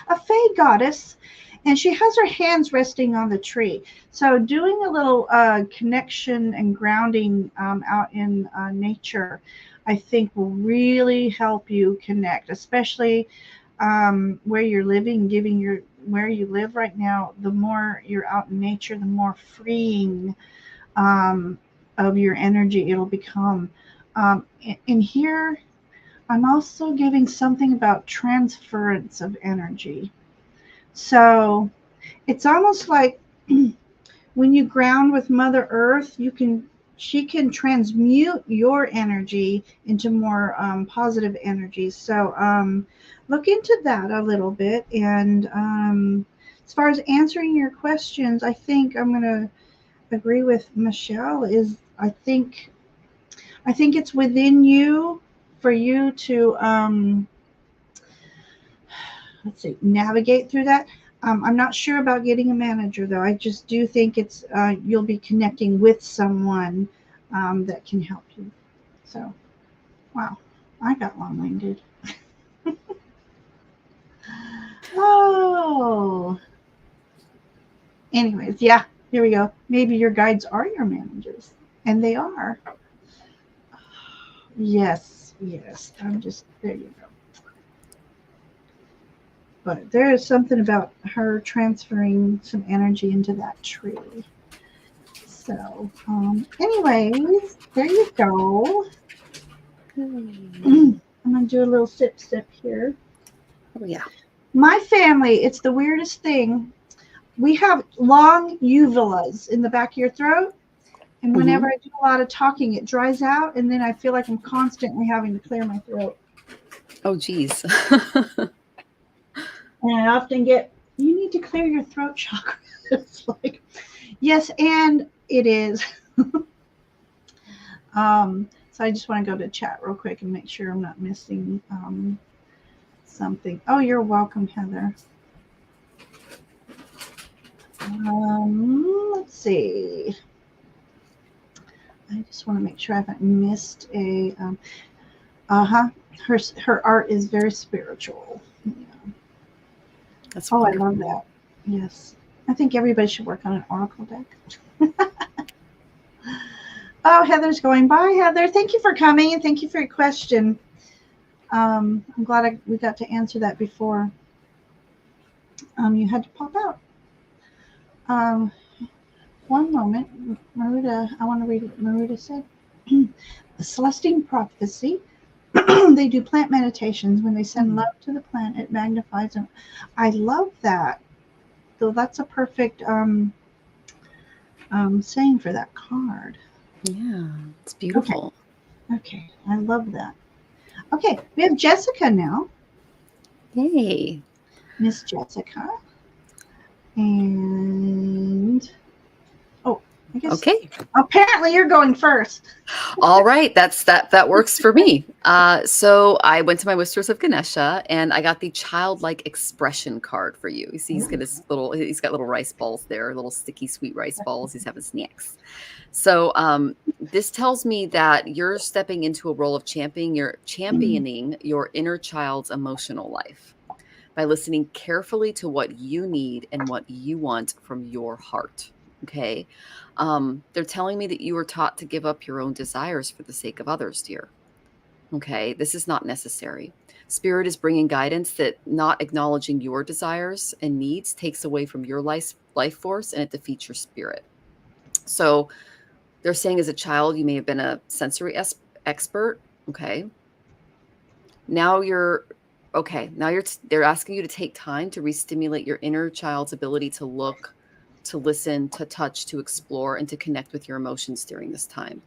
Speaker 1: A fae goddess, and she has her hands resting on the tree. So doing a little connection and grounding out in nature, I think, will really help you connect, especially where you're living, where you live right now. The more you're out in nature, the more freeing of your energy it'll become. And here, I'm also giving something about transference of energy. So it's almost like when you ground with Mother Earth, she can transmute your energy into more positive energies. So look into that a little bit. And as far as answering your questions, I think I'm going to agree with Michelle. I think it's within you for you to navigate through that. I'm not sure about getting a manager, though. I just do think it's you'll be connecting with someone that can help you. So, wow, I got long-winded. Oh, anyways, yeah, here we go. Maybe your guides are your managers, and they are. Yes. There you go. But there is something about her transferring some energy into that tree. So, anyways, there you go. I'm going to do a little sip here.
Speaker 2: Oh, yeah.
Speaker 1: My family, it's the weirdest thing. We have long uvulas in the back of your throat. And whenever I do a lot of talking, it dries out. And then I feel like I'm constantly having to clear my throat.
Speaker 2: Oh, geez.
Speaker 1: And I often get, you need to clear your throat chakra. It's like, yes, and it is. So I just want to go to chat real quick and make sure I'm not missing something. Oh, you're welcome, Heather. Let's see. I just want to make sure I haven't missed a. Her art is very spiritual. Yeah.
Speaker 2: That's
Speaker 1: wonderful. I love that. Yes, I think everybody should work on an oracle deck. Oh, Heather's going. Bye, Heather. Thank you for coming, and thank you for your question. I'm glad we got to answer that before you had to pop out. One moment, Maruta. I want to read what Maruta said. The Celestine Prophecy. They do plant meditations. When they send love to the plant, it magnifies them. I love that. So that's a perfect saying for that card.
Speaker 2: Yeah, it's beautiful.
Speaker 1: Okay, I love that. Okay, we have Jessica now.
Speaker 2: Yay.
Speaker 1: Miss Jessica. And I guess
Speaker 2: Okay.
Speaker 1: apparently you're going first.
Speaker 2: All right, that works for me. So I went to my Whispers of Ganesha, and I got the childlike expression card for you. You see, he's got little rice balls there, little sticky sweet rice balls. He's having snacks. So this tells me that you're stepping into a role of championing your inner child's emotional life by listening carefully to what you need and what you want from your heart. Okay. They're telling me that you were taught to give up your own desires for the sake of others, dear. Okay. This is not necessary. Spirit is bringing guidance that not acknowledging your desires and needs takes away from your life force, and it defeats your spirit. So they're saying as a child, you may have been a sensory expert. Okay. Now you're they're asking you to take time to re-stimulate your inner child's ability to look, to listen, to touch, to explore, and to connect with your emotions during this time.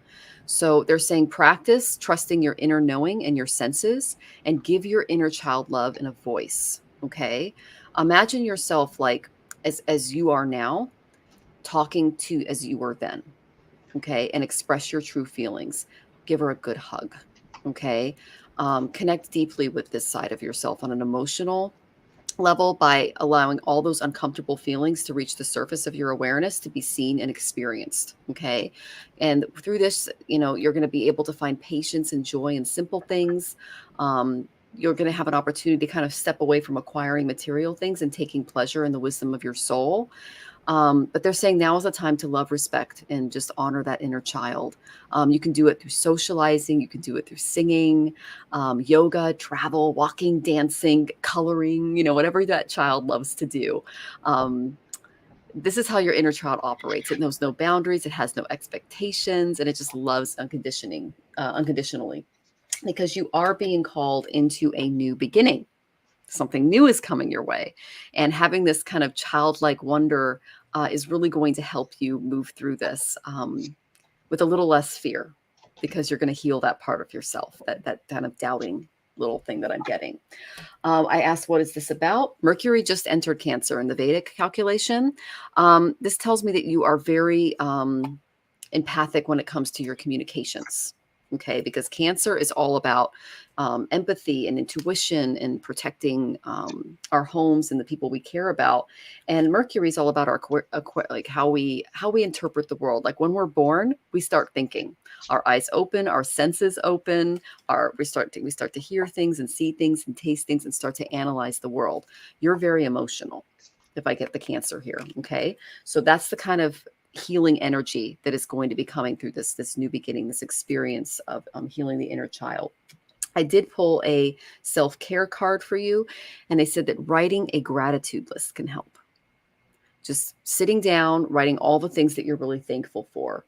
Speaker 2: So they're saying practice trusting your inner knowing and your senses, and give your inner child love and a voice. Okay. Imagine yourself like as you are now, talking to as you were then. Okay. And express your true feelings. Give her a good hug. Okay. Connect deeply with this side of yourself on an emotional level by allowing all those uncomfortable feelings to reach the surface of your awareness, to be seen and experienced. Okay. And through this, you're going to be able to find patience and joy in simple things. You're going to have an opportunity to kind of step away from acquiring material things and taking pleasure in the wisdom of your soul. But they're saying now is the time to love, respect, and just honor that inner child. You can do it through socializing. You can do it through singing, yoga, travel, walking, dancing, coloring, whatever that child loves to do. This is how your inner child operates. It knows no boundaries. It has no expectations, and it just loves unconditionally, because you are being called into a new beginning. Something new is coming your way. And having this kind of childlike wonder is really going to help you move through this with a little less fear, because you're going to heal that part of yourself, that kind of doubting little thing that I'm getting. I asked, what is this about? Mercury just entered Cancer in the Vedic calculation. This tells me that you are very empathic when it comes to your communications. Okay, because Cancer is all about empathy and intuition and protecting our homes and the people we care about. And Mercury is all about our like how we interpret the world. Like when we're born, we start thinking. Our eyes open, our senses open. We start to hear things and see things and taste things and start to analyze the world. You're very emotional. If I get the Cancer here, okay, so that's the kind of healing energy that is going to be coming through this new beginning, this experience of healing the inner child. I did pull a self-care card for you, and they said that writing a gratitude list can help. Just sitting down, writing all the things that you're really thankful for.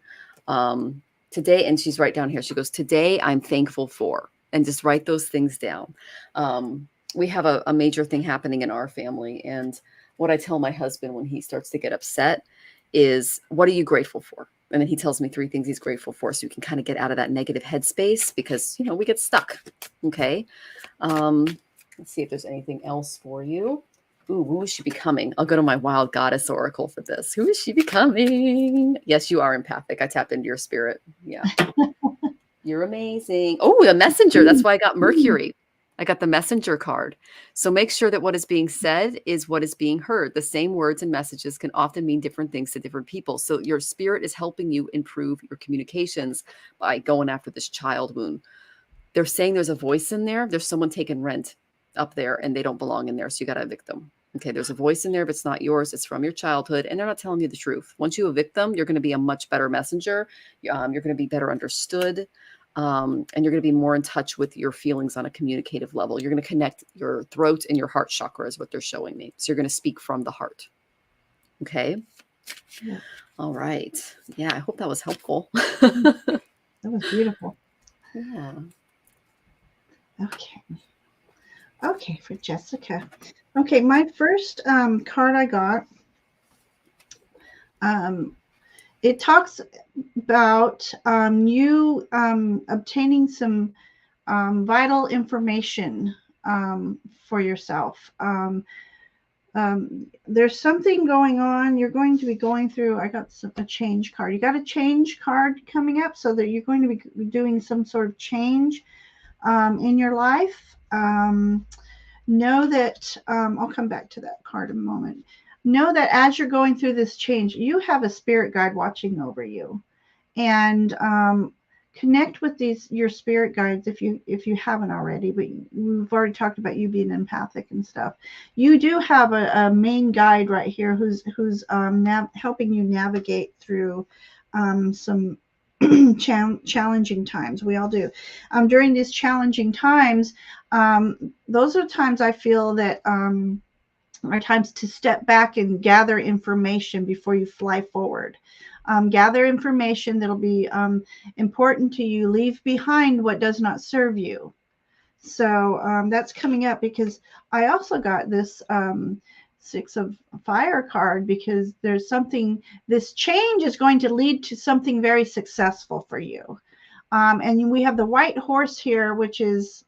Speaker 2: Today, and she's right down here, she goes, today I'm thankful for, and just write those things down. We have a major thing happening in our family, and what I tell my husband when he starts to get upset is, what are you grateful for? And then he tells me 3 things he's grateful for, so we can kind of get out of that negative headspace, because we get stuck. Okay. Let's see if there's anything else for you. Ooh, who is she becoming? I'll go to my wild goddess oracle for this. Who is she becoming? Yes, you are empathic. I tapped into your spirit. Yeah. You're amazing. Oh, the messenger. That's why I got Mercury. I got the messenger card. So make sure that what is being said is what is being heard. The same words and messages can often mean different things to different people. So your spirit is helping you improve your communications by going after this child wound. They're saying there's a voice in there. There's someone taking rent up there and they don't belong in there. So you got to evict them. Okay, there's a voice in there. If it's not yours, it's from your childhood, and they're not telling you the truth. Once you evict them, you're going to be a much better messenger. You're going to be better understood. And you're going to be more in touch with your feelings on a communicative level. You're going to connect your throat and your heart chakra is what they're showing me. So you're going to speak from the heart. Okay.
Speaker 1: Yeah.
Speaker 2: All right. Yeah. I hope that was helpful.
Speaker 1: That was beautiful.
Speaker 2: Yeah.
Speaker 1: Okay. Okay, for Jessica. Okay, my first card I got, it talks about you obtaining some vital information for yourself. there's something going on. You're going to be going through, I got a change card. You got a change card coming up, so that you're going to be doing some sort of change in your life. Know that, I'll come back to that card in a moment. Know that as you're going through this change, you have a spirit guide watching over you. And connect with your spirit guides if you haven't already, but we've already talked about you being empathic and stuff. You do have a main guide right here who's helping you navigate through some challenging times. We all do. During these challenging times, those are times I feel that are times to step back and gather information before you fly forward. Gather information that'll be important to you. Leave behind what does not serve you. So that's coming up, because I also got this Six of Fire card, because there's something, this change is going to lead to something very successful for you. And we have the white horse here, which is,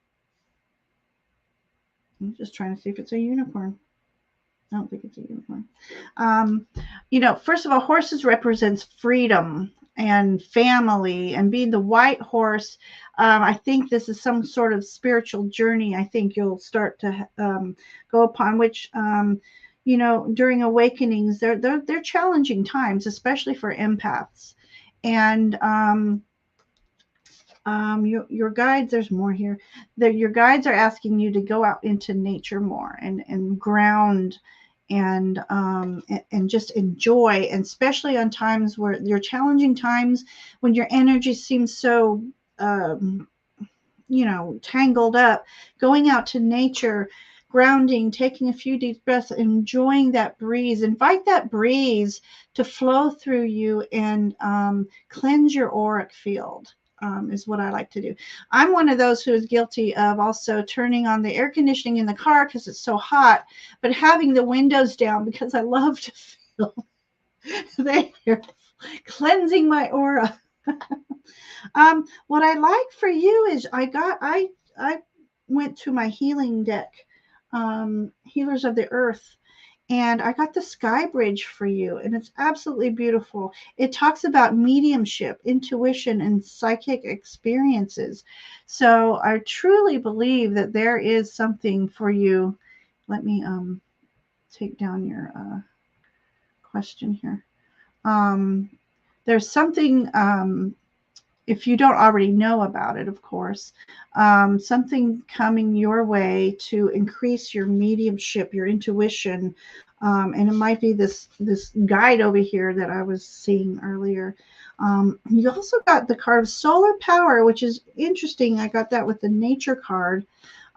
Speaker 1: I'm just trying to see if it's a unicorn. I don't think it's a unicorn. First of all, horses represents freedom and family, and being the white horse, I think this is some sort of spiritual journey. I think you'll start to go upon, which, during awakenings, they're challenging times, especially for empaths. And your guides, there's more here. Your guides are asking you to go out into nature more and ground and just enjoy, and especially on times where your challenging times, when your energy seems so tangled up, going out to nature, grounding, taking a few deep breaths, enjoying that breeze. Invite that breeze to flow through you and cleanse your auric field. Is what I like to do. I'm one of those who is guilty of also turning on the air conditioning in the car because it's so hot, but having the windows down because I love to feel they're cleansing my aura. What I like for you is I went to my healing deck, Healers of the Earth, and I got the Sky Bridge for you, and it's absolutely beautiful. It talks about mediumship, intuition, and psychic experiences. So I truly believe that there is something for you. Let me take down your question here. There's something, if you don't already know about it, of course, something coming your way to increase your mediumship, your intuition, and it might be this guide over here that I was seeing earlier. You also got the card of solar power, which is interesting. I got that with the nature card.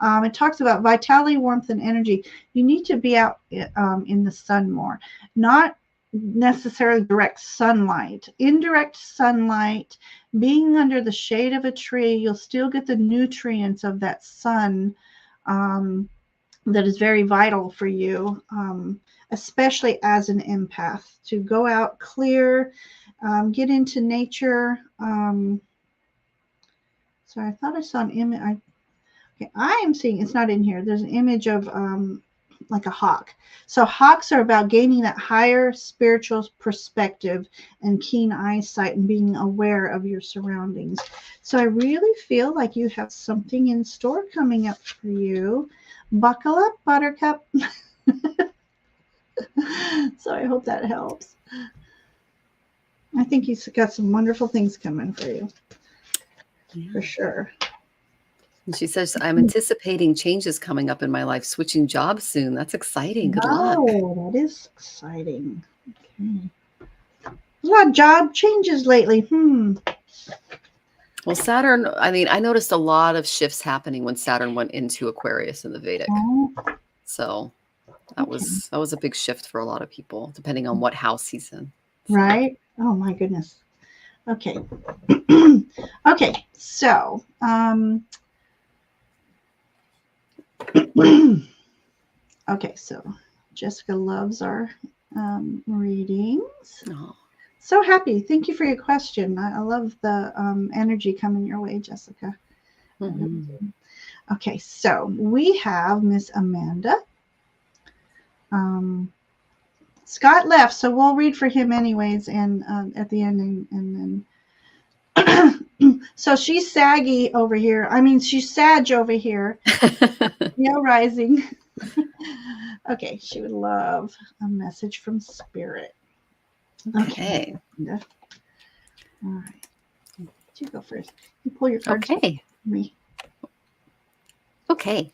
Speaker 1: It talks about vitality, warmth, and energy. You need to be out in the sun more, not necessarily direct sunlight, indirect sunlight, being under the shade of a tree. You'll still get the nutrients of that sun that is very vital for you, especially as an empath, to go out, clear, get into nature. So I thought I saw an image. I am seeing, it's not in here, there's an image of like a hawk. So hawks are about gaining that higher spiritual perspective and keen eyesight and being aware of your surroundings. So I really feel like you have something in store coming up for you. Buckle up, Buttercup. So I hope that helps. I think he's got some wonderful things coming for you. Yeah. For sure.
Speaker 2: And she says, I'm anticipating changes coming up in my life, switching jobs soon. That's exciting. Good luck.
Speaker 1: Oh, that is exciting. Okay. A lot of job changes lately.
Speaker 2: Well, Saturn, I mean, I noticed a lot of shifts happening when Saturn went into Aquarius in the Vedic. Oh. So that was a big shift for a lot of people, depending on what house he's in. So. Right?
Speaker 1: Oh my goodness. Okay. Okay. So, okay, so Jessica loves our readings. Oh. So happy. Thank you for your question. I love the energy coming your way, Jessica. Mm-hmm. Okay, so we have Miss Amanda. Scott left, so we'll read for him anyways, and at the end, and then. So she's saggy over here. I mean, she's Sag over here. Leo rising. Okay, she would love a message from Spirit.
Speaker 2: Okay.
Speaker 1: All right. You go first. You pull your cards.
Speaker 2: Okay.
Speaker 1: Me.
Speaker 2: Okay.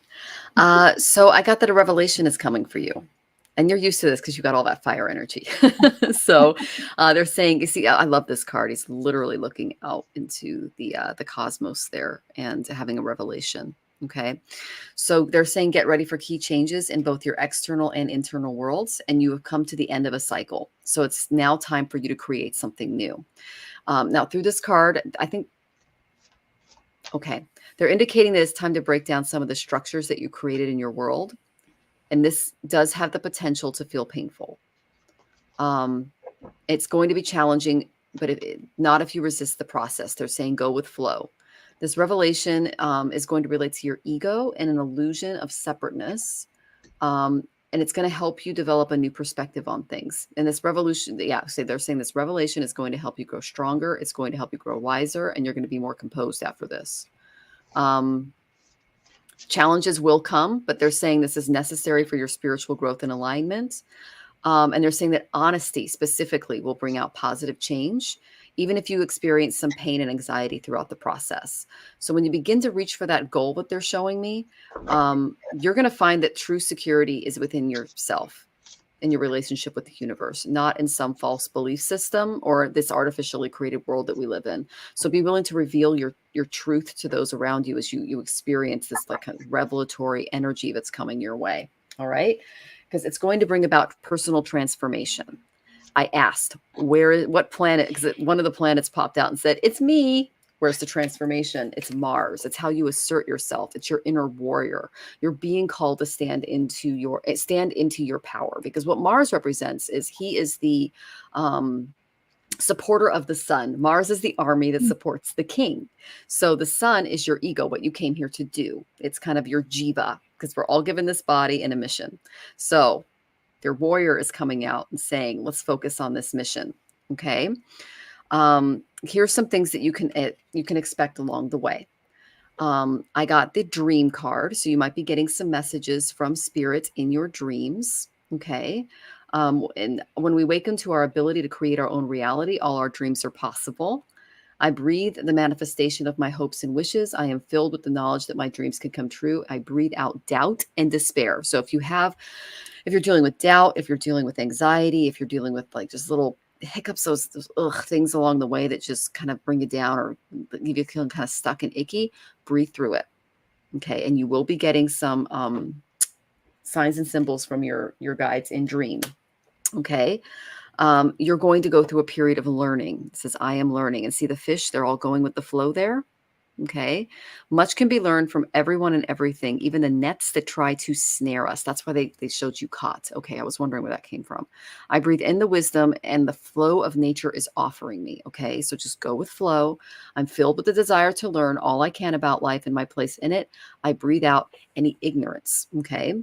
Speaker 2: So I got that a revelation is coming for you. And you're used to this because you got all that fire energy. So they're saying, you see, I love this card. He's literally looking out into the cosmos there and having a revelation. Okay. So they're saying, get ready for key changes in both your external and internal worlds. And you have come to the end of a cycle. So it's now time for you to create something new. Now through this card, I think, okay, they're indicating that it's time to break down some of the structures that you created in your world. And this does have the potential to feel painful. It's going to be challenging, but not if you resist the process. They're saying go with flow. This revelation is going to relate to your ego and an illusion of separateness. And it's going to help you develop a new perspective on things. And this revolution, so they're saying this revelation is going to help you grow stronger. It's going to help you grow wiser, and you're going to be more composed after this. Challenges will come, but they're saying this is necessary for your spiritual growth and alignment. And they're saying that honesty specifically will bring out positive change, even if you experience some pain and anxiety throughout the process. So when you begin to reach for that goal that they're showing me, you're going to find that true security is within yourself, in your relationship with the universe, not in some false belief system or this artificially created world that we live in. So be willing to reveal your truth to those around you as you experience this like kind of revelatory energy that's coming your way. All right. Because it's going to bring about personal transformation. I asked, what planet? Because one of the planets popped out and said, it's me. Where's the transformation? It's Mars. It's how you assert yourself. It's your inner warrior. You're being called to stand into your power, because what Mars represents is he is the supporter of the sun. Mars is the army that supports the king. So the sun is your ego, what you came here to do. It's kind of your jiva, because we're all given this body and a mission. So their warrior is coming out and saying, let's focus on this mission. Okay. Here's some things that you can expect along the way. I got the dream card. So you might be getting some messages from spirit in your dreams. Okay. And when we awaken to our ability to create our own reality, all our dreams are possible. I breathe the manifestation of my hopes and wishes. I am filled with the knowledge that my dreams can come true. I breathe out doubt and despair. So if you're dealing with doubt, if you're dealing with anxiety, if you're dealing with like just little hiccups, those things along the way that just kind of bring you down or leave you feeling kind of stuck and icky, breathe through it. Okay. And you will be getting some signs and symbols from your guides in dream. Okay. You're going to go through a period of learning. It says, I am learning. And see the fish, they're all going with the flow there. Okay. Much can be learned from everyone and everything, even the nets that try to snare us. That's why they showed you caught. Okay. I was wondering where that came from. I breathe in the wisdom and the flow of nature is offering me. Okay. So just go with flow. I'm filled with the desire to learn all I can about life and my place in it. I breathe out any ignorance. Okay.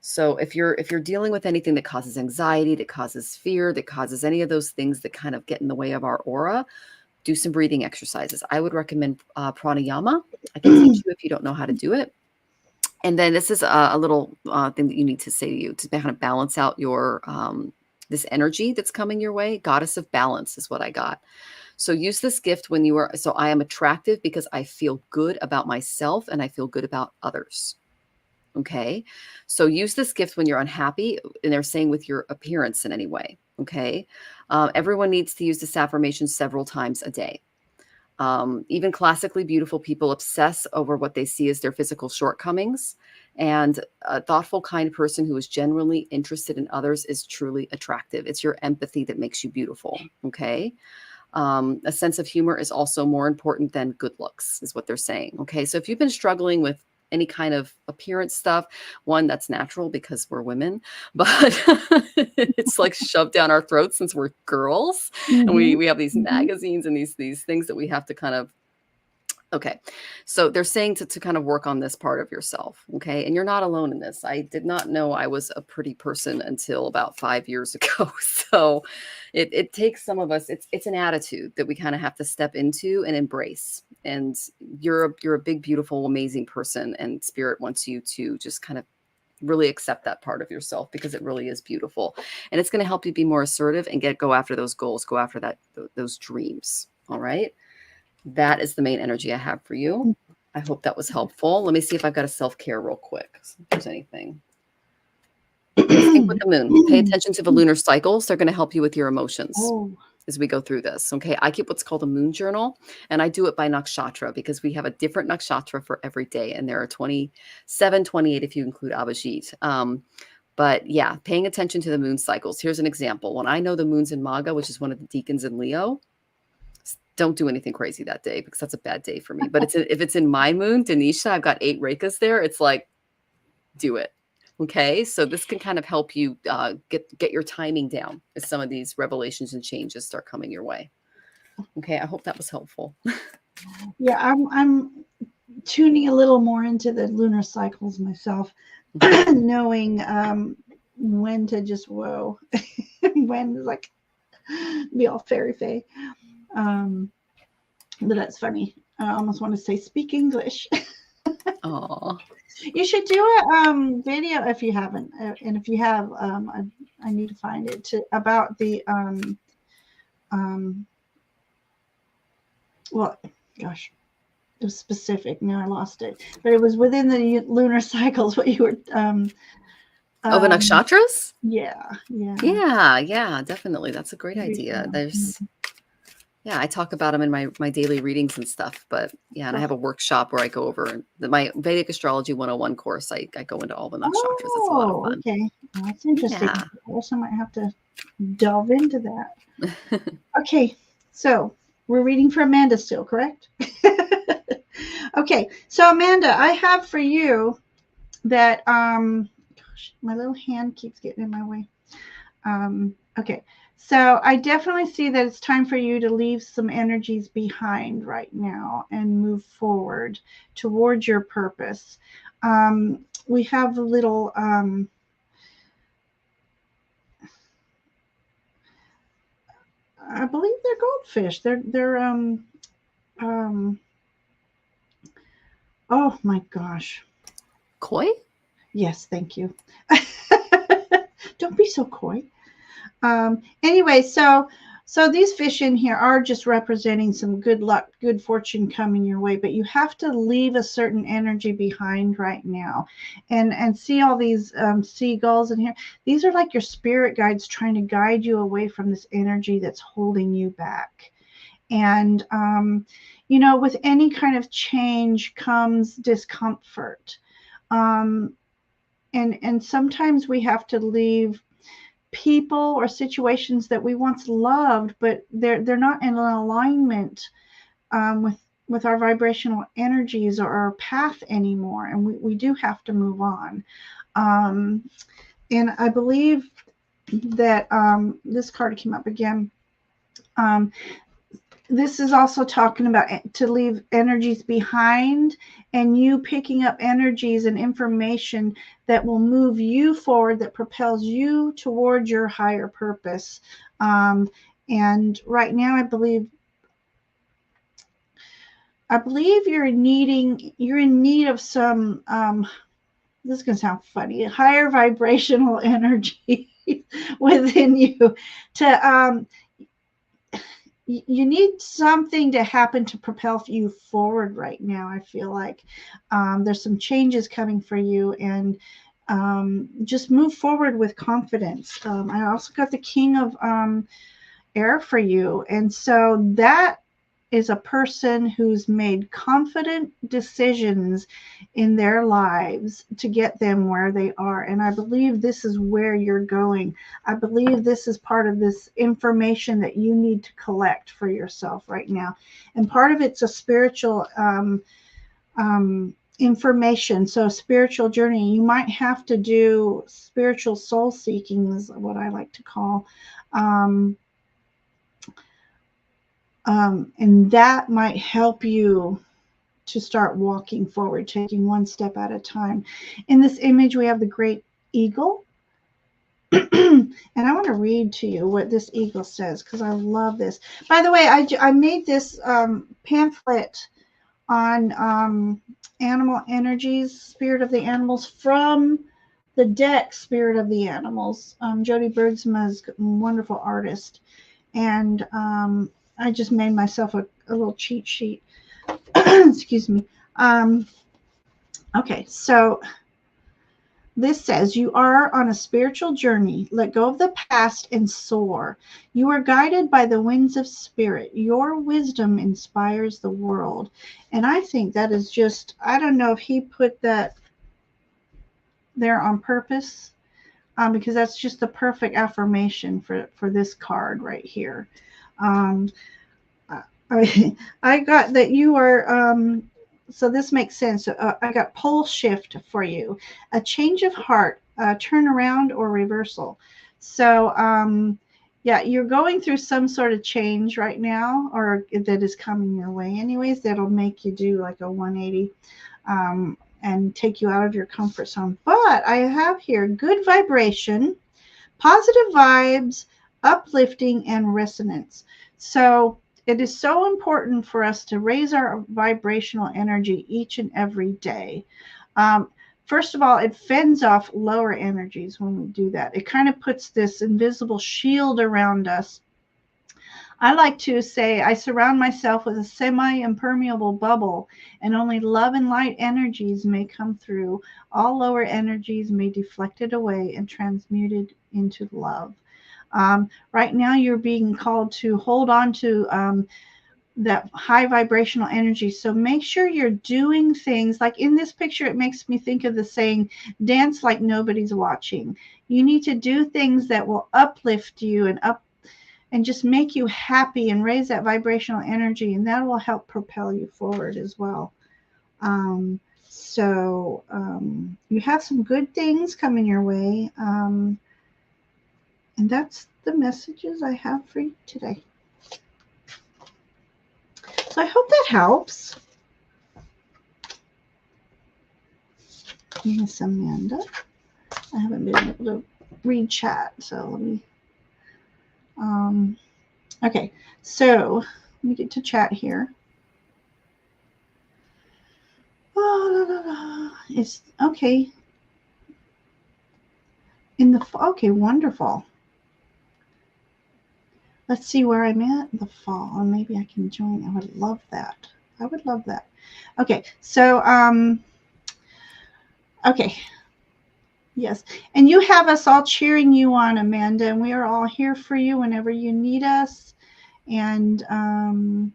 Speaker 2: So if you're dealing with anything that causes anxiety, that causes fear, that causes any of those things that kind of get in the way of our aura, do some breathing exercises. I would recommend pranayama. I can teach you if you don't know how to do it. And then this is a little thing that you need to say to you to kind of balance out your this energy that's coming your way. Goddess of balance is what I got. So use this gift when you are. So I am attractive because I feel good about myself and I feel good about others. Okay. So use this gift when you're unhappy, and they're saying with your appearance in any way. Okay. Everyone needs to use this affirmation several times a day. Even classically beautiful people obsess over what they see as their physical shortcomings. And a thoughtful, kind person who is genuinely interested in others is truly attractive. It's your empathy that makes you beautiful. Okay. A sense of humor is also more important than good looks, is what they're saying. Okay. So if you've been struggling with any kind of appearance stuff, one, that's natural because we're women, but it's like shoved down our throats since we're girls. And we have these magazines and these things that we have to kind of Okay. So they're saying to kind of work on this part of yourself. Okay. And you're not alone in this. I did not know I was a pretty person until about 5 years ago. So it takes some of us, it's an attitude that we kind of have to step into and embrace. And you're a big, beautiful, amazing person. And spirit wants you to just kind of really accept that part of yourself because it really is beautiful. And it's going to help you be more assertive and go after those goals, go after those dreams. All right. That is the main energy I have for you. I hope that was helpful. Let me see if I've got a self-care real quick. If there's anything. Sync with the moon. Pay attention to the lunar cycles. They're going to help you with your emotions as we go through this. Okay. I keep what's called a moon journal, and I do it by nakshatra because we have a different nakshatra for every day. And there are 27, 28 if you include Abhijit. But yeah, paying attention to the moon cycles. Here's an example. When I know the moon's in Maga, which is one of the deacons in Leo, don't do anything crazy that day because that's a bad day for me. But if it's in my moon, Denisha, I've got 8 Rekas there. It's like, do it. Okay. So this can kind of help you get your timing down as some of these revelations and changes start coming your way. Okay. I hope that was helpful.
Speaker 1: Yeah, I'm tuning a little more into the lunar cycles myself, knowing when to just when like be all fairy fay. But that's funny. I almost want to say speak English.
Speaker 2: Oh,
Speaker 1: you should do a video if you haven't, and if you have, I need to find it about the well, gosh, it was specific. Now I lost it, but it was within the lunar cycles. What you were
Speaker 2: the nakshatras?
Speaker 1: Yeah.
Speaker 2: Yeah, definitely. That's a great idea. Yeah, I talk about them in my daily readings and stuff. But yeah, and I have a workshop where I go over my Vedic Astrology 101 course. I go into all the nakshatras. It's a lot of fun.
Speaker 1: Okay. Well, that's interesting.
Speaker 2: Yeah.
Speaker 1: I guess I might have to delve into that. Okay, so we're reading for Amanda still, correct? Okay, so Amanda, I have for you that gosh, my little hand keeps getting in my way. Okay, so I definitely see that it's time for you to leave some energies behind right now and move forward towards your purpose. We have a little I believe they're goldfish. They're oh my gosh.
Speaker 2: Koi?
Speaker 1: Yes, thank you. Don't be so coy. Anyway, so these fish in here are just representing some good luck, good fortune coming your way, but you have to leave a certain energy behind right now. And see all these seagulls in here. These are like your spirit guides trying to guide you away from this energy that's holding you back. And with any kind of change comes discomfort. And sometimes we have to leave people or situations that we once loved, but they're not in alignment with our vibrational energies or our path anymore, and we do have to move on. And I believe that this card came up again. This is also talking about to leave energies behind, and you picking up energies and information that will move you forward, that propels you toward your higher purpose. And right now, I believe you're in need of some. This is going to sound funny. Higher vibrational energy within you to. You need something to happen to propel you forward right now. I feel like there's some changes coming for you, and just move forward with confidence. I also got the King of Air for you, and so that is a person who's made confident decisions in their lives to get them where they are. And I believe this is where you're going. I believe this is part of this information that you need to collect for yourself right now. And part of it's a spiritual information. So spiritual journey, you might have to do spiritual soul seeking is what I like to call. And that might help you to start walking forward, taking one step at a time. In this image, we have the great eagle. And I want to read to you what this eagle says because I love this. By the way, I made this pamphlet on animal energies, spirit of the animals, from the deck Spirit of the Animals. Jody Bergsma is a wonderful artist. And I just made myself a little cheat sheet. Excuse me. Okay, so this says, you are on a spiritual journey. Let go of the past and soar. You are guided by the winds of spirit. Your wisdom inspires the world. And I think that is just, I don't know if he put that there on purpose, because that's just the perfect affirmation for this card right here. I got that you are, so this makes sense. I got pole shift for you, a change of heart, turnaround or reversal. So, yeah, you're going through some sort of change right now, or that is coming your way anyways, that'll make you do like a 180 and take you out of your comfort zone. But I have here good vibration, positive vibes, uplifting, and resonance. So it is so important for us to raise our vibrational energy each and every day. First of all, it fends off lower energies when we do that. It kind of puts this invisible shield around us. I like to say I surround myself with a semi-impermeable bubble, and only love and light energies may come through. All lower energies may deflect it away and transmuted into love. Right now, you're being called to hold on to that high vibrational energy. So make sure you're doing things like in this picture. It makes me think of the saying, dance like nobody's watching. You need to do things that will uplift you and just make you happy and raise that vibrational energy, and that will help propel you forward as well. So you have some good things coming your way, and that's the messages I have for you today. So I hope that helps. Miss Amanda. I haven't been able to read chat, so let me. Okay, so let me get to chat here. It's okay. Okay, wonderful. Let's see where I'm at in the fall, and maybe I can join. I would love that. I would love that. Okay, so okay. Yes, and you have us all cheering you on, Amanda, and we are all here for you whenever you need us. And I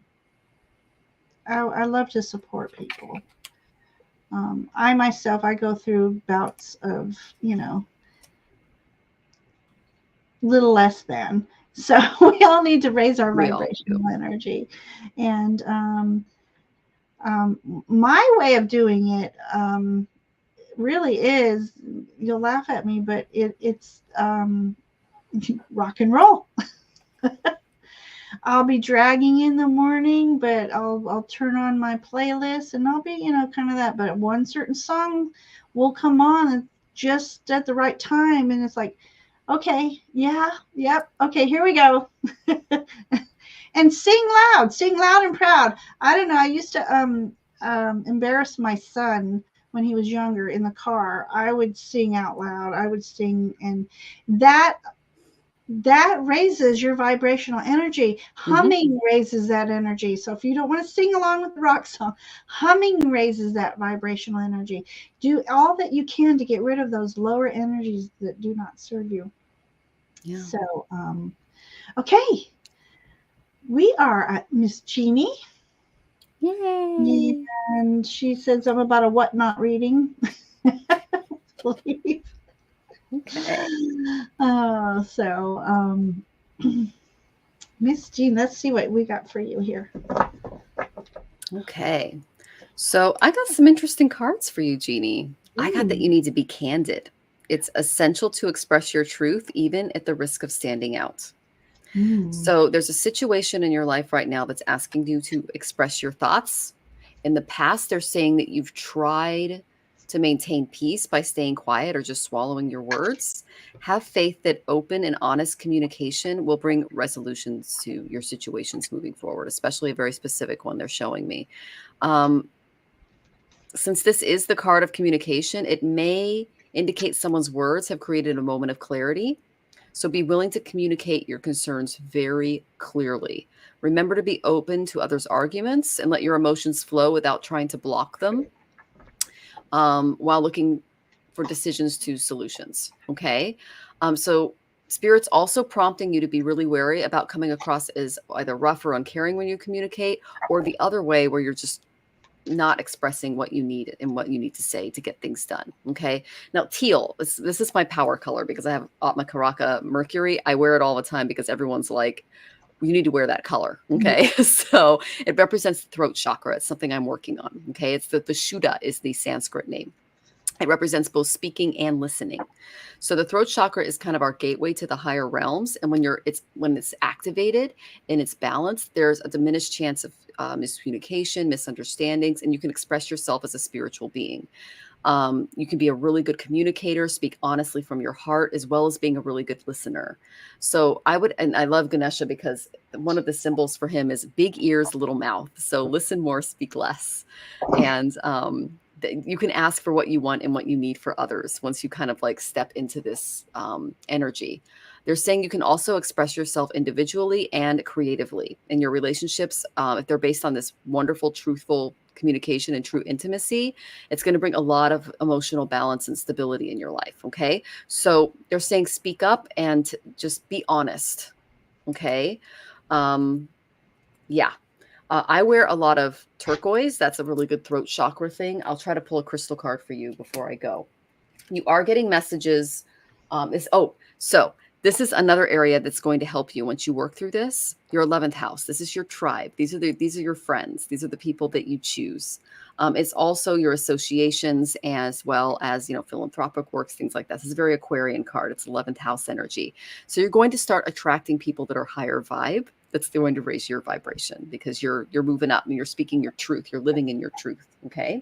Speaker 1: love to support people. I myself, I go through bouts of, little less than. So we all need to raise our vibrational energy. And my way of doing it really is, you'll laugh at me, but it's rock and roll. I'll be dragging in the morning, but I'll turn on my playlist and I'll be, kind of that. But one certain song will come on just at the right time, and it's like, okay, yeah, yep, okay, here we go. And sing loud and proud. I don't know. I used to embarrass my son when he was younger in the car. I would sing out loud. I would sing, and that raises your vibrational energy. Humming raises that energy. So if you don't want to sing along with the rock song, humming raises that vibrational energy. Do all that you can to get rid of those lower energies that do not serve you. Yeah. So, okay. We are at Miss Jeannie. Yay. And she said something about a whatnot reading. Please. Okay. Miss Jean, let's see what we got for you here.
Speaker 2: Okay. So I got some interesting cards for you, Jeannie. I got that you need to be candid. It's essential to express your truth, even at the risk of standing out. So there's a situation in your life right now that's asking you to express your thoughts In the past, they're saying that you've tried to maintain peace by staying quiet or just swallowing your words. Have faith that open and honest communication will bring resolutions to your situations moving forward, especially a very specific one they're showing me. Um, since this is the card of communication, it may indicate someone's words have created a moment of clarity. So be willing to communicate your concerns very clearly. Remember to be open to others' arguments and let your emotions flow without trying to block them, while looking for decisions to solutions. Okay. So Spirit's also prompting you to be really wary about coming across as either rough or uncaring when you communicate, or the other way where you're just not expressing what you need and what you need to say to get things done. Okay. Now, teal, this is my power color because I have Atmakaraka Mercury. I wear it all the time because everyone's like, you need to wear that color. Okay. So it represents the throat chakra. It's something I'm working on. Okay. It's the Shuddha is the Sanskrit name. It represents both speaking and listening. So the throat chakra is kind of our gateway to the higher realms. And when it's activated and it's balanced, there's a diminished chance of miscommunication, misunderstandings, and you can express yourself as a spiritual being. You can be a really good communicator, speak honestly from your heart, as well as being a really good listener. So and I love Ganesha because one of the symbols for him is big ears, little mouth. So listen more, speak less. And you can ask for what you want and what you need for others once you kind of like step into this energy. They're saying you can also express yourself individually and creatively in your relationships. If they're based on this wonderful, truthful communication and true intimacy, it's going to bring a lot of emotional balance and stability in your life. Okay. So they're saying speak up and just be honest. Okay. Yeah. I wear a lot of turquoise. That's a really good throat chakra thing. I'll try to pull a crystal card for you before I go. You are getting messages. So this is another area that's going to help you once you work through this. Your 11th house. This is your tribe. These are your friends. These are the people that you choose. It's also your associations as well as, philanthropic works, things like that. This is a very Aquarian card. It's 11th house energy. So you're going to start attracting people that are higher vibe. That's going to raise your vibration because you're moving up and you're speaking your truth. You're living in your truth. Okay.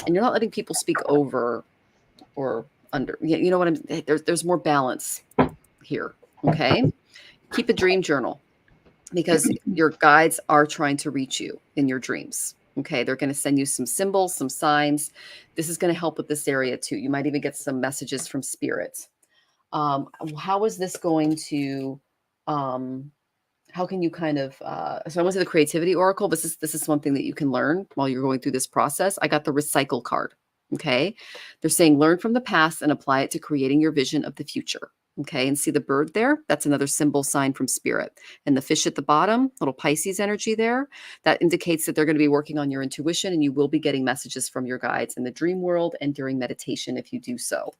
Speaker 2: And you're not letting people speak over or under, you know what there's more balance here. Okay. Keep a dream journal because your guides are trying to reach you in your dreams. Okay. They're going to send you some symbols, some signs. This is going to help with this area too. You might even get some messages from spirit. How is this going to, how can you kind of, so I went to the creativity oracle. This is one thing that you can learn while you're going through this process. I got the recycle card. Okay. They're saying learn from the past and apply it to creating your vision of the future. Okay. And see the bird there? That's another symbol sign from spirit. And the fish at the bottom, little Pisces energy there, that indicates that they're going to be working on your intuition and you will be getting messages from your guides in the dream world and during meditation if you do so.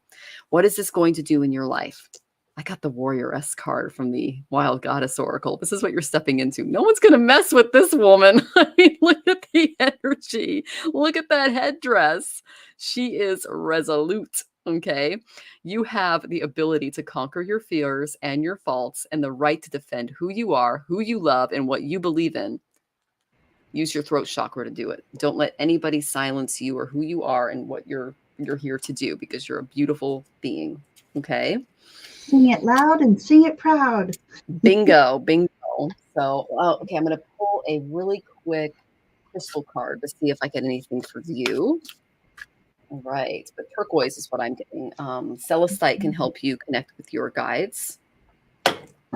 Speaker 2: What is this going to do in your life? I got the Warrioress card from the Wild Goddess Oracle. This is what you're stepping into. No one's going to mess with this woman. I mean, look at the energy. Look at that headdress. She is resolute. Okay. You have the ability to conquer your fears and your faults and the right to defend who you are, who you love, and what you believe in. Use your throat chakra to do it. Don't let anybody silence you or who you are and what you're here to do because you're a beautiful being. Okay.
Speaker 1: Sing it loud and sing it proud.
Speaker 2: Bingo. So, okay, I'm going to pull a really quick crystal card to see if I get anything for you. All right, but turquoise is what I'm getting. Celestite can help you connect with your guides.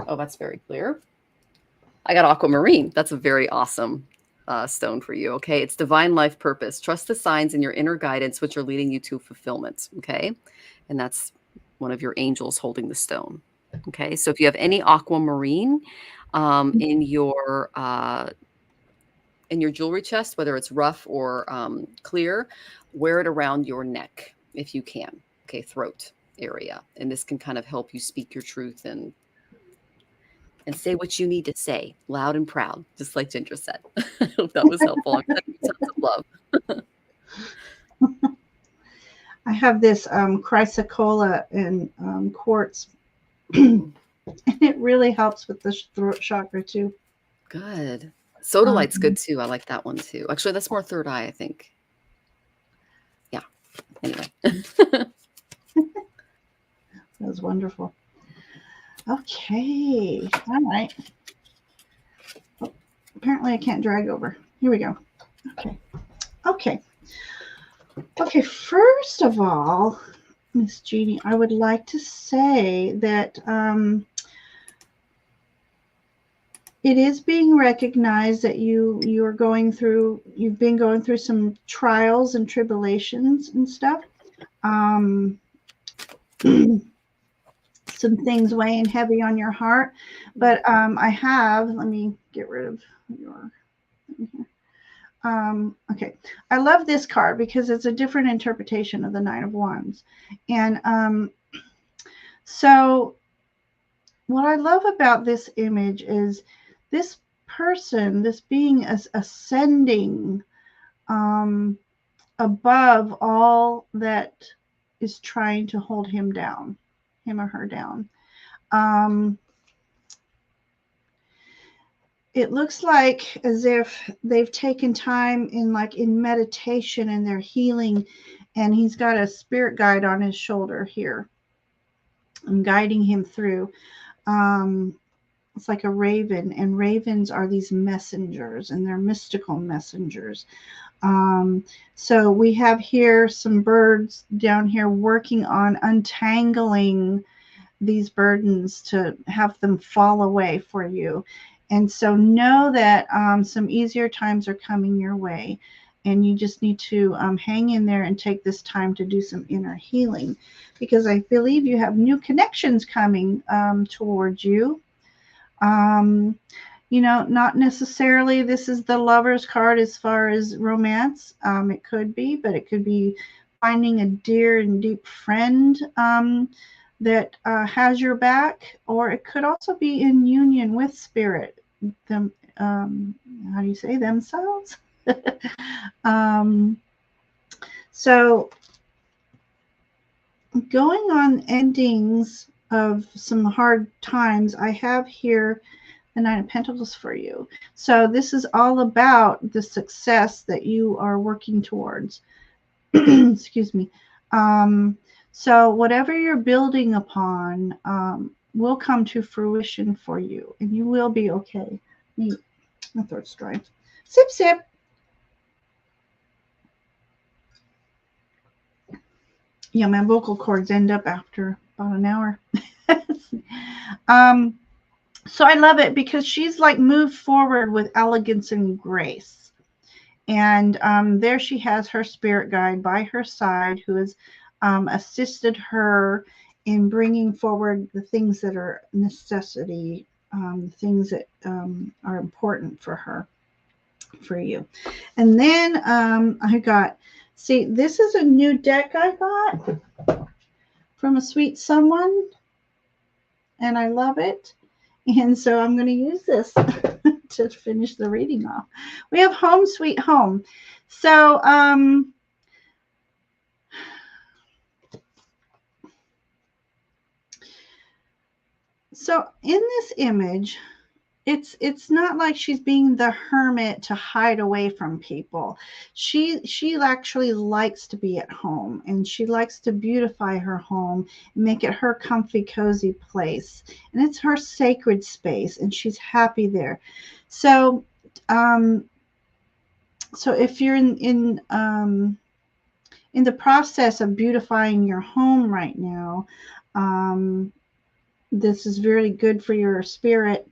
Speaker 2: Oh, that's very clear. I got aquamarine. That's a very awesome stone for you. Okay, it's divine life purpose. Trust the signs in your inner guidance, which are leading you to fulfillment. Okay, and that's one of your angels holding the stone. Okay, so if you have any aquamarine in your jewelry chest, whether it's rough or clear, wear it around your neck if you can. Okay, throat area, and this can kind of help you speak your truth and say what you need to say, loud and proud, just like Ginger said. I hope that was helpful. I'm sending you tons of love.
Speaker 1: I have this chrysocolla and quartz, and it really helps with the throat chakra too.
Speaker 2: Good. Sodalight's good too. I like that one too. Actually, that's more third eye, I think. Yeah. Anyway.
Speaker 1: That was wonderful. Okay. All right. Oh, apparently I can't drag over. Here we go. Okay. Okay. Okay. First of all, Miss Jeannie, I would like to say that it is being recognized that you've been going through some trials and tribulations and stuff. Some things weighing heavy on your heart, but let me get rid of your okay, I love this card because it's a different interpretation of the Nine of Wands. And so what I love about this image is this person, this being is ascending above all that is trying to hold him or her down. It looks like as if they've taken time in meditation and they're healing, and he's got a spirit guide on his shoulder here. I'm guiding him through. It's like a raven, and ravens are these messengers, and they're mystical messengers. So we have here some birds down here working on untangling these burdens to have them fall away for you. And so know that some easier times are coming your way, and you just need to hang in there and take this time to do some inner healing, because I believe you have new connections coming towards you. Not necessarily this is the Lover's card as far as romance. It could be, but it could be finding a dear and deep friend that has your back, or it could also be in union with spirit. Them, how do you say, themselves? So going on endings of some hard times, I have here the Nine of Pentacles for you. So this is all about the success that you are working towards. Excuse me. So whatever you're building upon will come to fruition for you, and you will be okay. My throat's dry. Sip, sip. Yeah, my vocal cords end up after about an hour. So I love it because she's like moved forward with elegance and grace. And there she has her spirit guide by her side, who has assisted her in bringing forward the things that are necessity, things that are important for her, for you. And then I got, see, this is a new deck I got from a sweet someone, and I love it. And so I'm going to use this to finish the reading off. We have Home Sweet Home. So so in this image, it's not like she's being the hermit to hide away from people. She actually likes to be at home, and she likes to beautify her home and make it her comfy, cozy place. And it's her sacred space, and she's happy there. So so if you're in the process of beautifying your home right now, this is very good for your spirit.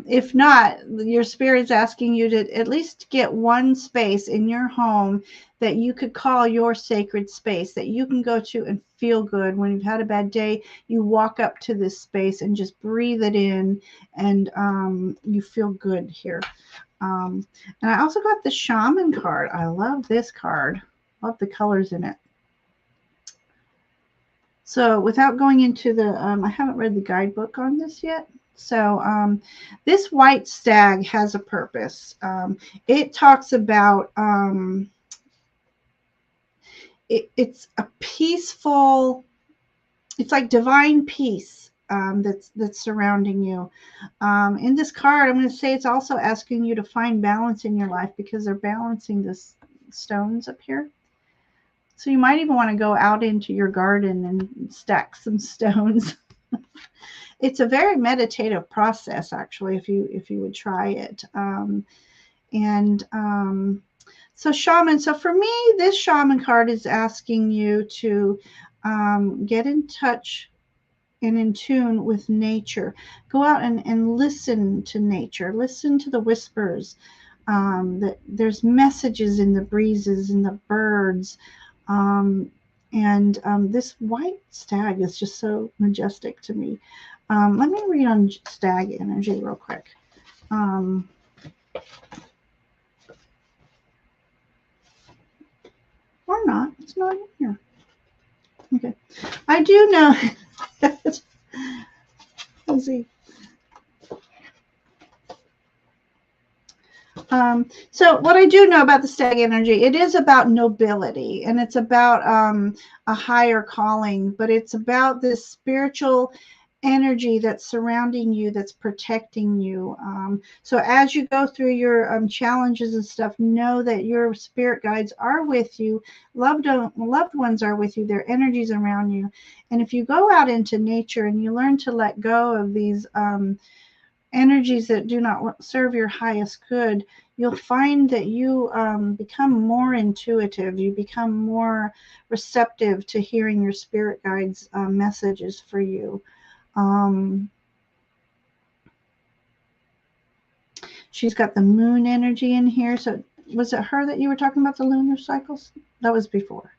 Speaker 1: If not, your spirit's asking you to at least get one space in your home that you could call your sacred space, that you can go to and feel good. When you've had a bad day, you walk up to this space and just breathe it in, and you feel good here. And I also got the Shaman card. I love this card. Love the colors in it. So without going into the, I haven't read the guidebook on this yet. So this white stag has a purpose. It talks about, it's a peaceful, it's like divine peace. that's surrounding you. In this card, I'm going to say it's also asking you to find balance in your life because they're balancing this stones up here. So you might even want to go out into your garden and stack some stones. It's a very meditative process, actually, if you would try it. And So shaman. So for me, this shaman card is asking you to get in touch and in tune with nature. Go out and listen to nature. Listen to the whispers. That there's messages in the breezes and the birds. This white stag is just so majestic to me. Let me read on stag energy real quick. Or not. It's not in here. Okay. I do know. Let's see. So what I do know about the stag energy, it is about nobility and it's about a higher calling, but it's about this spiritual energy that's surrounding you, that's protecting you. So as you go through your challenges and stuff, know that your spirit guides are with you, loved ones are with you, their energies around you. And if you go out into nature and you learn to let go of these energies that do not serve your highest good, you'll find that you become more intuitive. You become more receptive to hearing your spirit guides' messages for you. She's got the moon energy in here. So was it her that you were talking about, the lunar cycles? That was before.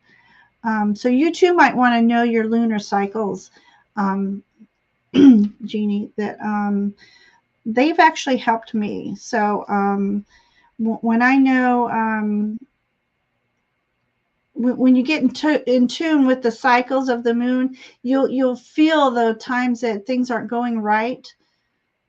Speaker 1: So you too might want to know your lunar cycles, Jeannie, that they've actually helped me. So when I know, when you get in tune with the cycles of the moon, you'll feel the times that things aren't going right,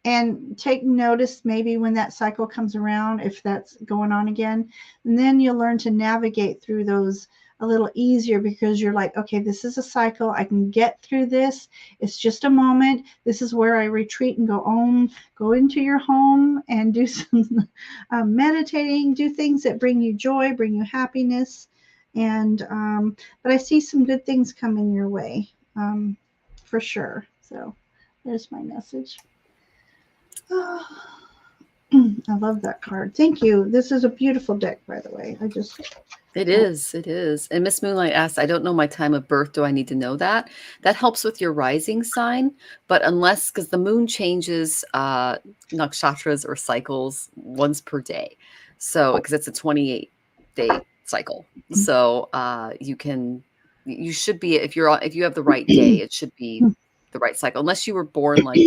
Speaker 1: and take notice maybe when that cycle comes around, if that's going on again, and then you'll learn to navigate through those a little easier because you're like, okay, this is a cycle. I can get through this. It's just a moment. This is where I retreat and go into your home and do some meditating, do things that bring you joy, bring you happiness. And but I see some good things coming your way, for sure. So there's my message. Oh, I love that card. Thank you. This is a beautiful deck, by the way.
Speaker 2: It is. It is. And Miss Moonlight asks, I don't know my time of birth. Do I need to know that? That helps with your rising sign. But unless, because the moon changes nakshatras or cycles once per day. So, because it's a 28-day cycle. So you should be, if you have the right day, it should be the right cycle. Unless you were born like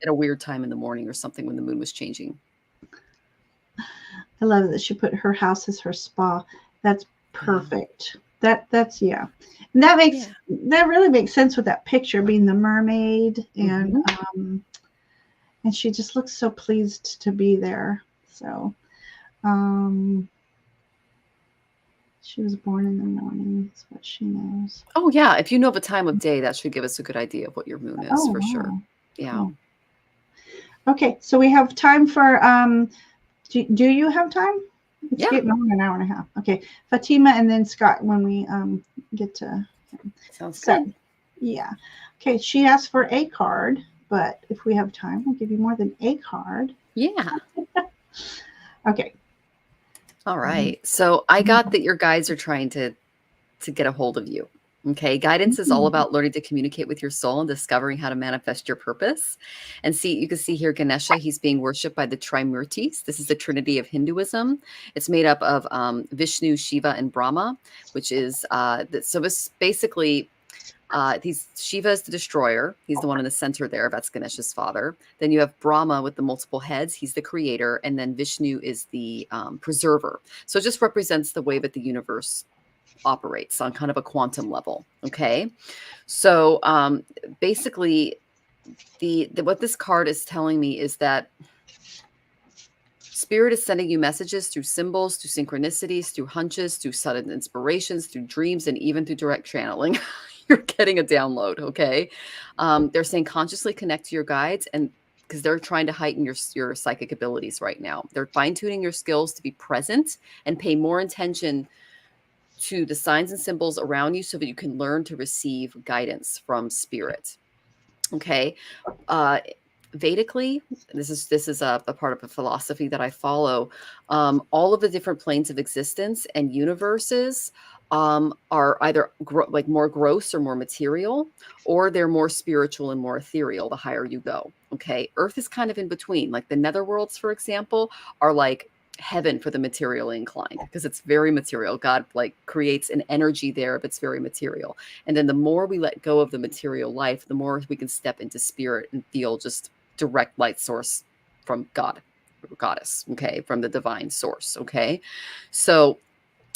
Speaker 2: at a weird time in the morning or something when the moon was changing.
Speaker 1: I love that she put her house as her spa. That's perfect. That's yeah. And that really makes sense with that picture being the mermaid, and and she just looks so pleased to be there. So she was born in the morning, is what she knows.
Speaker 2: Oh yeah. If you know the time of day, that should give us a good idea of what your moon is for sure. Yeah.
Speaker 1: Cool. Okay, so we have time for do you have time? It's getting on an hour and a half. Okay, Fatima and then Scott when we get to.
Speaker 2: Sounds good.
Speaker 1: Yeah. Okay, she asked for a card, but if we have time, we'll give you more than a card.
Speaker 2: Yeah.
Speaker 1: Okay.
Speaker 2: All right. So I got that your guides are trying to get a hold of you. Okay. Guidance is all about learning to communicate with your soul and discovering how to manifest your purpose. And you can see here Ganesha, he's being worshipped by the Trimurtis. This is the Trinity of Hinduism. It's made up of Vishnu, Shiva, and Brahma, which is, so this basically, Shiva is the destroyer. He's the one in the center there. That's Ganesha's father. Then you have Brahma with the multiple heads. He's the creator. And then Vishnu is the preserver. So it just represents the way that the universe operates on kind of a quantum level. Okay. So basically what this card is telling me is that Spirit is sending you messages through symbols, through synchronicities, through hunches, through sudden inspirations, through dreams, and even through direct channeling. you're getting a download. Okay. They're saying consciously connect to your guides, and because they're trying to heighten your psychic abilities right now. They're fine tuning your skills to be present and pay more attention to the signs and symbols around you so that you can learn to receive guidance from spirit. Okay. Uh, Vedically, this is a part of a philosophy that I follow. All of the different planes of existence and universes are either like more gross or more material, or they're more spiritual and more ethereal the higher you go. Okay, Earth is kind of in between. Like the netherworlds, for example, are like heaven for the materially inclined because it's very material. God like creates an energy there, but it's very material. And then the more we let go of the material life, the more we can step into spirit and feel just direct light source from God or goddess, okay, from the divine source, okay? So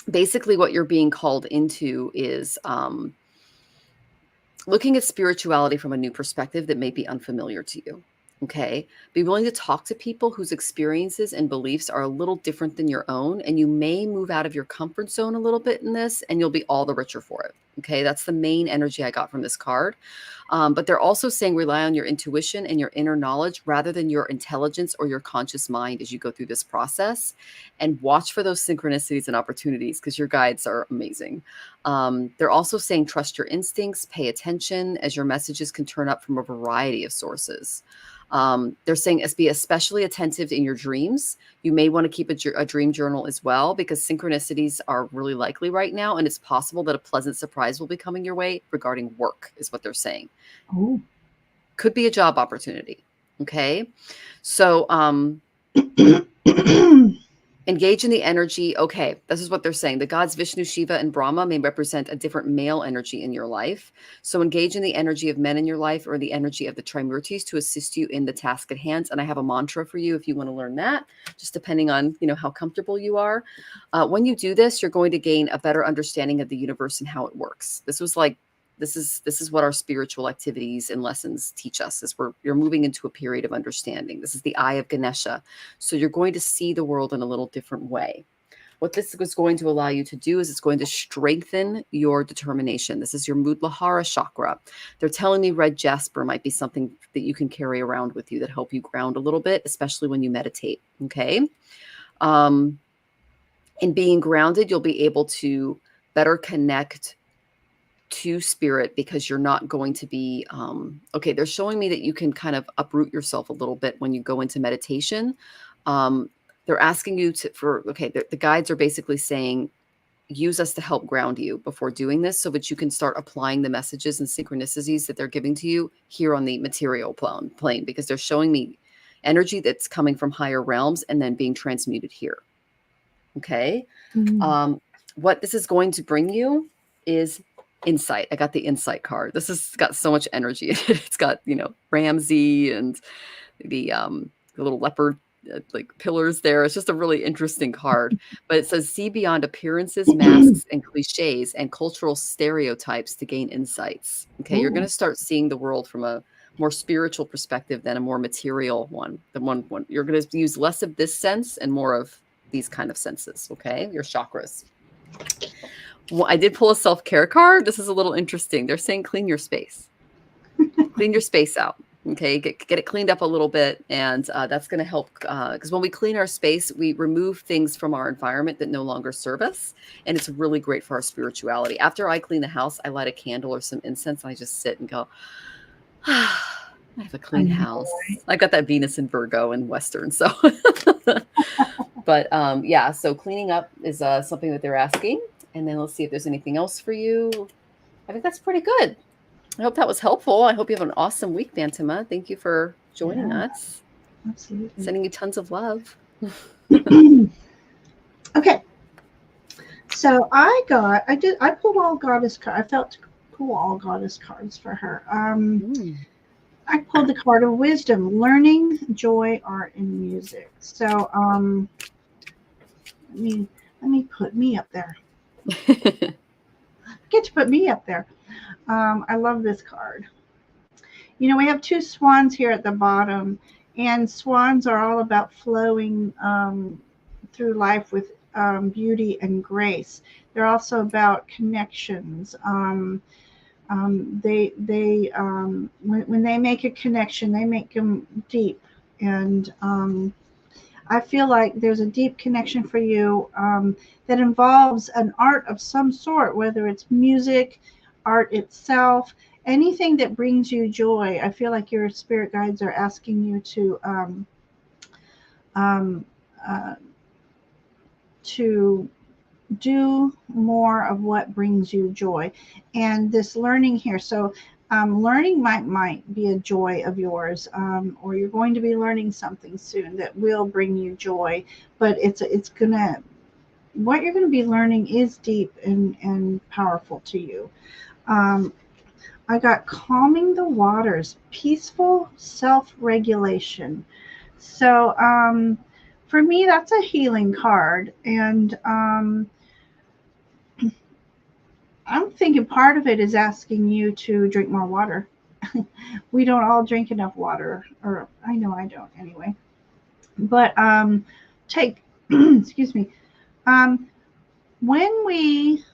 Speaker 2: basically what you're being called into is looking at spirituality from a new perspective that may be unfamiliar to you. Okay. Be willing to talk to people whose experiences and beliefs are a little different than your own. And you may move out of your comfort zone a little bit in this, and you'll be all the richer for it. Okay. That's the main energy I got from this card. But they're also saying rely on your intuition and your inner knowledge rather than your intelligence or your conscious mind as you go through this process. And watch for those synchronicities and opportunities because your guides are amazing. They're also saying trust your instincts, pay attention as your messages can turn up from a variety of sources. They're saying be especially attentive in your dreams. You may want to keep a dream journal as well because synchronicities are really likely right now. And it's possible that a pleasant surprise will be coming your way regarding work is what they're saying.
Speaker 1: Oh.
Speaker 2: Could be a job opportunity. Okay. So, engage in the energy. Okay, this is what they're saying. The gods Vishnu, Shiva, and Brahma may represent a different male energy in your life. So engage in the energy of men in your life or the energy of the Trimurtis to assist you in the task at hand. And I have a mantra for you if you want to learn that, just depending on how comfortable you are. When you do this, you're going to gain a better understanding of the universe and how it works. This is what our spiritual activities and lessons teach us is you're moving into a period of understanding. This is the eye of Ganesha. So you're going to see the world in a little different way. What this is going to allow you to do is it's going to strengthen your determination. This is your Muladhara chakra. They're telling me red jasper might be something that you can carry around with you that help you ground a little bit, especially when you meditate. Okay. In being grounded, you'll be able to better connect to spirit because you're not going to be okay. They're showing me that you can kind of uproot yourself a little bit when you go into meditation. They're asking you the guides are basically saying use us to help ground you before doing this so that you can start applying the messages and synchronicities that they're giving to you here on the material plane because they're showing me energy that's coming from higher realms and then being transmuted here. Okay. What this is going to bring you is insight. I got the insight card. This has got so much energy in it. It's got, Ramsey and the little leopard like pillars there. It's just a really interesting card. But it says see beyond appearances, masks, and cliches and cultural stereotypes to gain insights. Okay, you're going to start seeing the world from a more spiritual perspective than a more material one. You're going to use less of this sense and more of these kind of senses. Okay, your chakras. Well, I did pull a self-care card. This is a little interesting. They're saying clean your space. Clean your space out. Okay, get it cleaned up a little bit. And that's going to help because when we clean our space, we remove things from our environment that no longer serve us. And it's really great for our spirituality. After I clean the house, I light a candle or some incense. And I just sit and go, I have a clean house. I got that Venus in Virgo and Western. So, but yeah, so cleaning up is something that they're asking. And then let's see if there's anything else for you. I think that's pretty good. I hope that was helpful. I hope you have an awesome week, Bantima. Thank you for joining us.
Speaker 1: Absolutely.
Speaker 2: Sending you tons of love.
Speaker 1: Okay. So I pulled all goddess cards. I felt to pull all goddess cards for her. I pulled the card of wisdom, learning, joy, art, and music. So let me put me up there. Get to put me up there. I love this card. We have two swans here at the bottom, and swans are all about flowing through life with beauty and grace. They're also about connections, When they make a connection, they make them deep. And I feel like there's a deep connection for you that involves an art of some sort, whether it's music, art itself, anything that brings you joy. I feel like your spirit guides are asking you um, uh, to do more of what brings you joy. And this learning here, so learning might be a joy of yours, or you're going to be learning something soon that will bring you joy. But it's gonna, what you're going to be learning is deep and powerful to you. um, I got calming the waters, peaceful self-regulation. So for me, that's a healing card. And I'm thinking part of it is asking you to drink more water. We don't all drink enough water, or I know I don't anyway. But take, excuse me, um, when we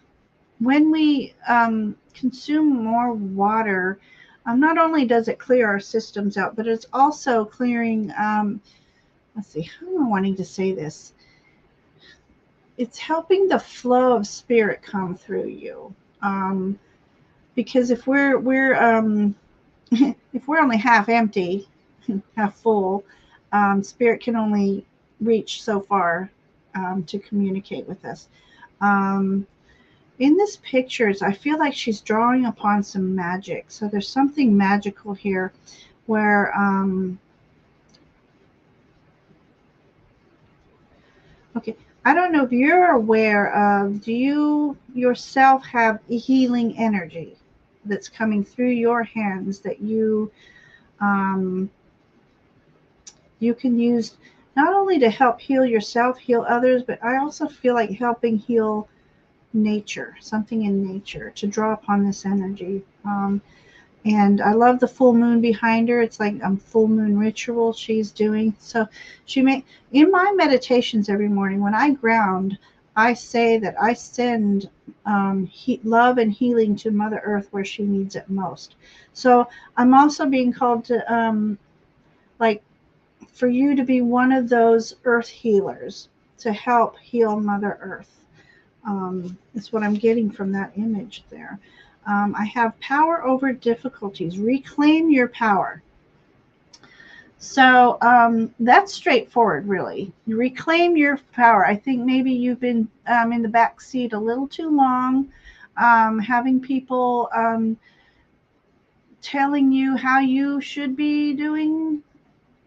Speaker 1: consume more water, not only does it clear our systems out, but it's also clearing. Let's see, how am I wanting to say this? It's helping the flow of spirit come through you. Um, because if we're if we're only half empty, half full, spirit can only reach so far to communicate with us. Um, in this pictures, I feel like she's drawing upon some magic. So there's something magical here where, okay, I don't know if you're aware of, do you yourself have a healing energy that's coming through your hands that um, you can use not only to help heal yourself, heal others, but I also feel like helping heal nature, something in nature, to draw upon this energy. And I love the full moon behind her. It's like a full moon ritual she's doing. So she may, in my meditations every morning when I ground, I say that I send love and healing to Mother Earth where she needs it most. So I'm also being called to like for you to be one of those earth healers to help heal Mother Earth. Is what I'm getting from that image there. I have power over difficulties. Reclaim your power. So that's straightforward, really. Reclaim your power. I think maybe you've been in the back seat a little too long, having people telling you how you should be doing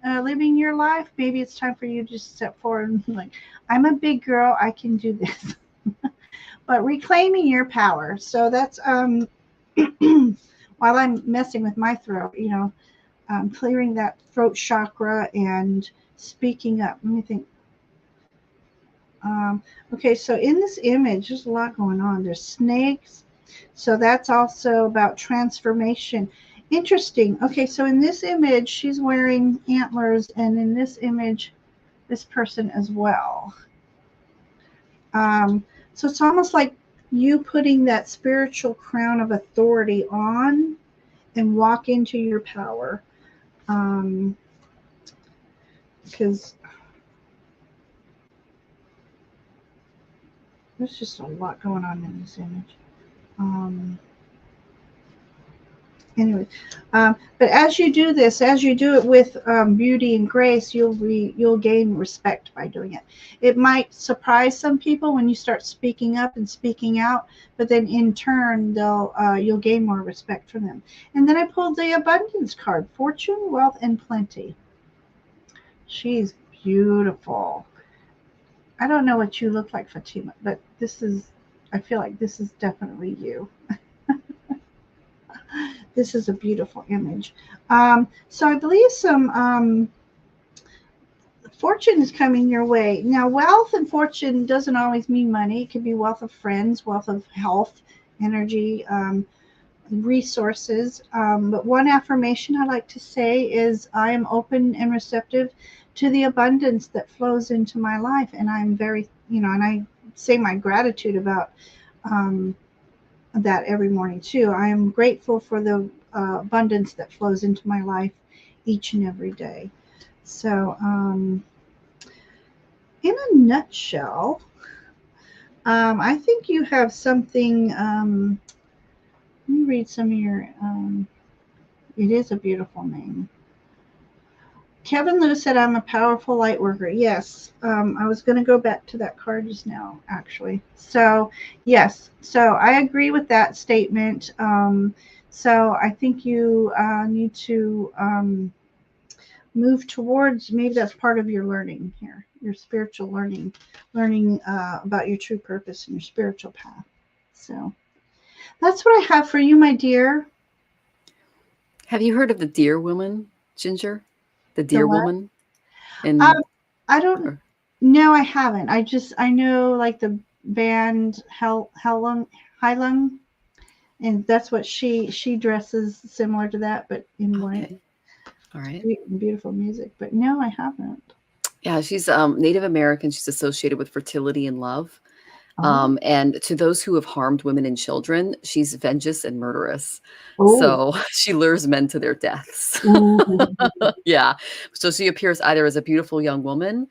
Speaker 1: living your life. Maybe it's time for you to just step forward and be like, I'm a big girl, I can do this. But reclaiming your power. So that's while I'm messing with my throat, clearing that throat chakra and speaking up. Let me think. Okay, so in this image, there's a lot going on. There's snakes. So that's also about transformation. Interesting. Okay, so in this image, she's wearing antlers, and in this image, this person as well. So it's almost like you putting that spiritual crown of authority on and walk into your power. Because there's just a lot going on in this image. Anyway, but as you do this, as you do it with beauty and grace, you'll gain respect by doing it. It might surprise some people when you start speaking up and speaking out, but then in turn you'll gain more respect from them. And then I pulled the abundance card: fortune, wealth, and plenty. She's beautiful. I don't know what you look like, Fatima, but I feel like this is definitely you. This is a beautiful image. So I believe some fortune is coming your way. Now, wealth and fortune doesn't always mean money. It could be wealth of friends, wealth of health, energy, resources. But one affirmation I like to say is, I am open and receptive to the abundance that flows into my life. And I'm very, and I say my gratitude about that every morning too. I am grateful for the abundance that flows into my life each and every day. So, in a nutshell, I think you have something. Let me read some of your. It is a beautiful name. Kevin Lewis said, I'm a powerful light worker. Yes. I was going to go back to that card just now, actually. So, yes. So, I agree with that statement. So, I think you need to move towards, maybe that's part of your learning here, your spiritual learning about your true purpose and your spiritual path. So, that's what I have for you, my dear.
Speaker 2: Have you heard of the Deer Woman, Ginger? The
Speaker 1: The
Speaker 2: Deer
Speaker 1: what?
Speaker 2: Woman?
Speaker 1: Um,
Speaker 2: And
Speaker 1: I don't. No, I haven't. I know like the band Heilung, and that's what she dresses similar to that, but in white.
Speaker 2: okay. All right.
Speaker 1: Sweet and beautiful music. But no, I haven't.
Speaker 2: Yeah, she's Native American. She's associated with fertility and love.
Speaker 1: Oh,
Speaker 2: And to those who have harmed women and children, she's vengeance and murderous.
Speaker 1: oh,
Speaker 2: So she lures men to their deaths.
Speaker 1: ooh.
Speaker 2: Yeah. So she appears either as a beautiful young woman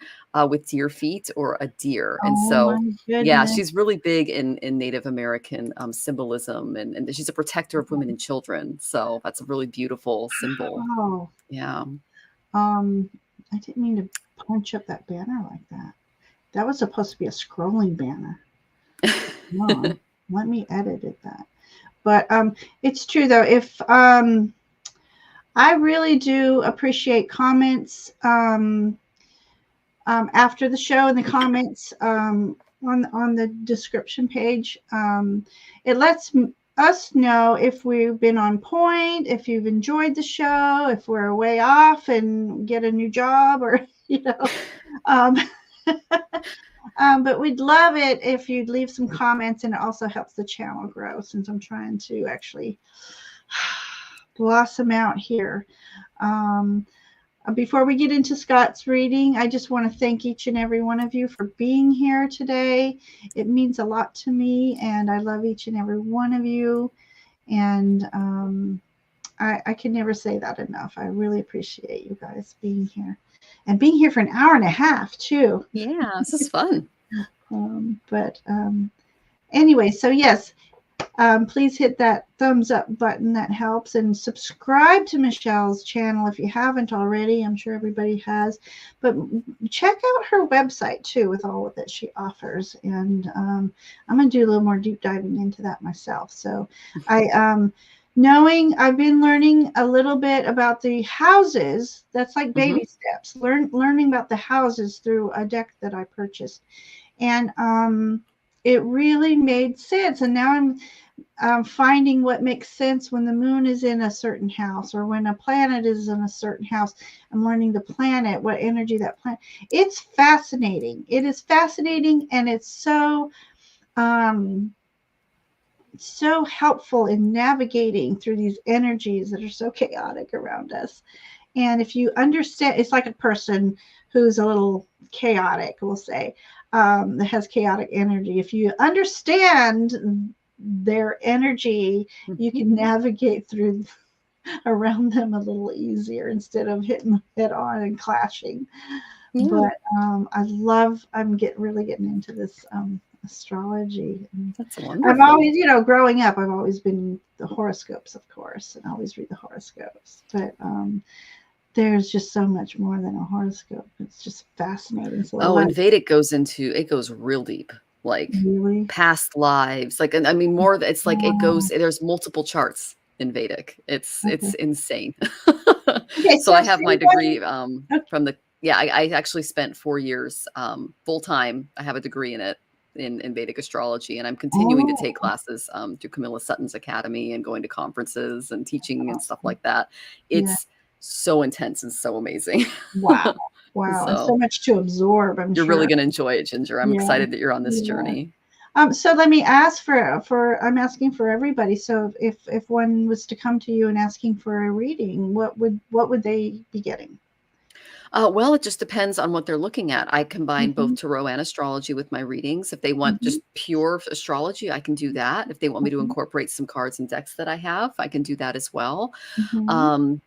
Speaker 2: with deer feet or a deer. And
Speaker 1: Oh my
Speaker 2: so, yeah,
Speaker 1: goodness.
Speaker 2: she's really big in Native American symbolism. And she's a protector of women and children. So that's a really beautiful symbol.
Speaker 1: Oh,
Speaker 2: Yeah.
Speaker 1: um, I didn't mean to punch up that banner like that. That was supposed to be a scrolling banner. No, let me edit it that. But it's true though. If I really do appreciate comments after the show in the comments on the description page. It lets us know if we've been on point, if you've enjoyed the show, if we're way off and get a new job, or you know. Um, but we'd love it if you'd leave some comments, and it also helps the channel grow since I'm trying to actually blossom out here. Um, Before we get into Scott's reading, I just want to thank each and every one of you for being here today. It means a lot to me, and I love each and every one of you. And I can never say that enough. I really appreciate you guys being here and being here for an hour and a half, too.
Speaker 2: Yeah, this is fun.
Speaker 1: But anyway, so yes, please hit that thumbs up button. That helps. And subscribe to Michelle's channel if you haven't already. I'm sure everybody has. But check out her website, too, with all that she offers. And I'm going to do a little more deep diving into that myself. So I've been learning a little bit about the houses. That's like baby steps. Learning about the houses through a deck that I purchased. And it really made sense. And now I'm finding what makes sense when the moon is in a certain house or when a planet is in a certain house. I'm learning the planet, what energy that planet. It's fascinating. It is fascinating, and it's so helpful in navigating through these energies that are so chaotic around us. And if you understand, it's like a person who's a little chaotic, we'll say, that has chaotic energy. If you understand their energy, you can navigate through around them a little easier instead of hitting them head on and clashing.
Speaker 2: Yeah.
Speaker 1: But I'm really getting into this astrology.
Speaker 2: That's wonderful.
Speaker 1: I've always, growing up, I've always been the horoscopes, of course, and I always read the horoscopes. But there's just so much more than a horoscope. It's just fascinating. So
Speaker 2: and Vedic goes real deep, like
Speaker 1: really
Speaker 2: past lives. Like, and I mean, it's like there's multiple charts in Vedic. It's insane.
Speaker 1: okay.
Speaker 2: So I have my degree from the, I actually spent 4 years full time. I have a degree in it. In Vedic astrology, and I'm continuing to take classes through Camilla Sutton's Academy and going to conferences and teaching and stuff like that. It's so intense and so amazing.
Speaker 1: Wow. And so much to absorb.
Speaker 2: You're really going to enjoy it, Ginger. I'm excited that you're on this journey.
Speaker 1: So let me ask I'm asking for everybody. So if one was to come to you and asking for a reading, what would they be getting?
Speaker 2: Well, it just depends on what they're looking at. I combine both
Speaker 1: Mhm,
Speaker 2: tarot and astrology with my readings. If they want
Speaker 1: mhm,
Speaker 2: just pure astrology, I can do that. If they want me to
Speaker 1: mhm,
Speaker 2: incorporate some cards and decks that I have, I can do that as well.
Speaker 1: mhm.
Speaker 2: Um,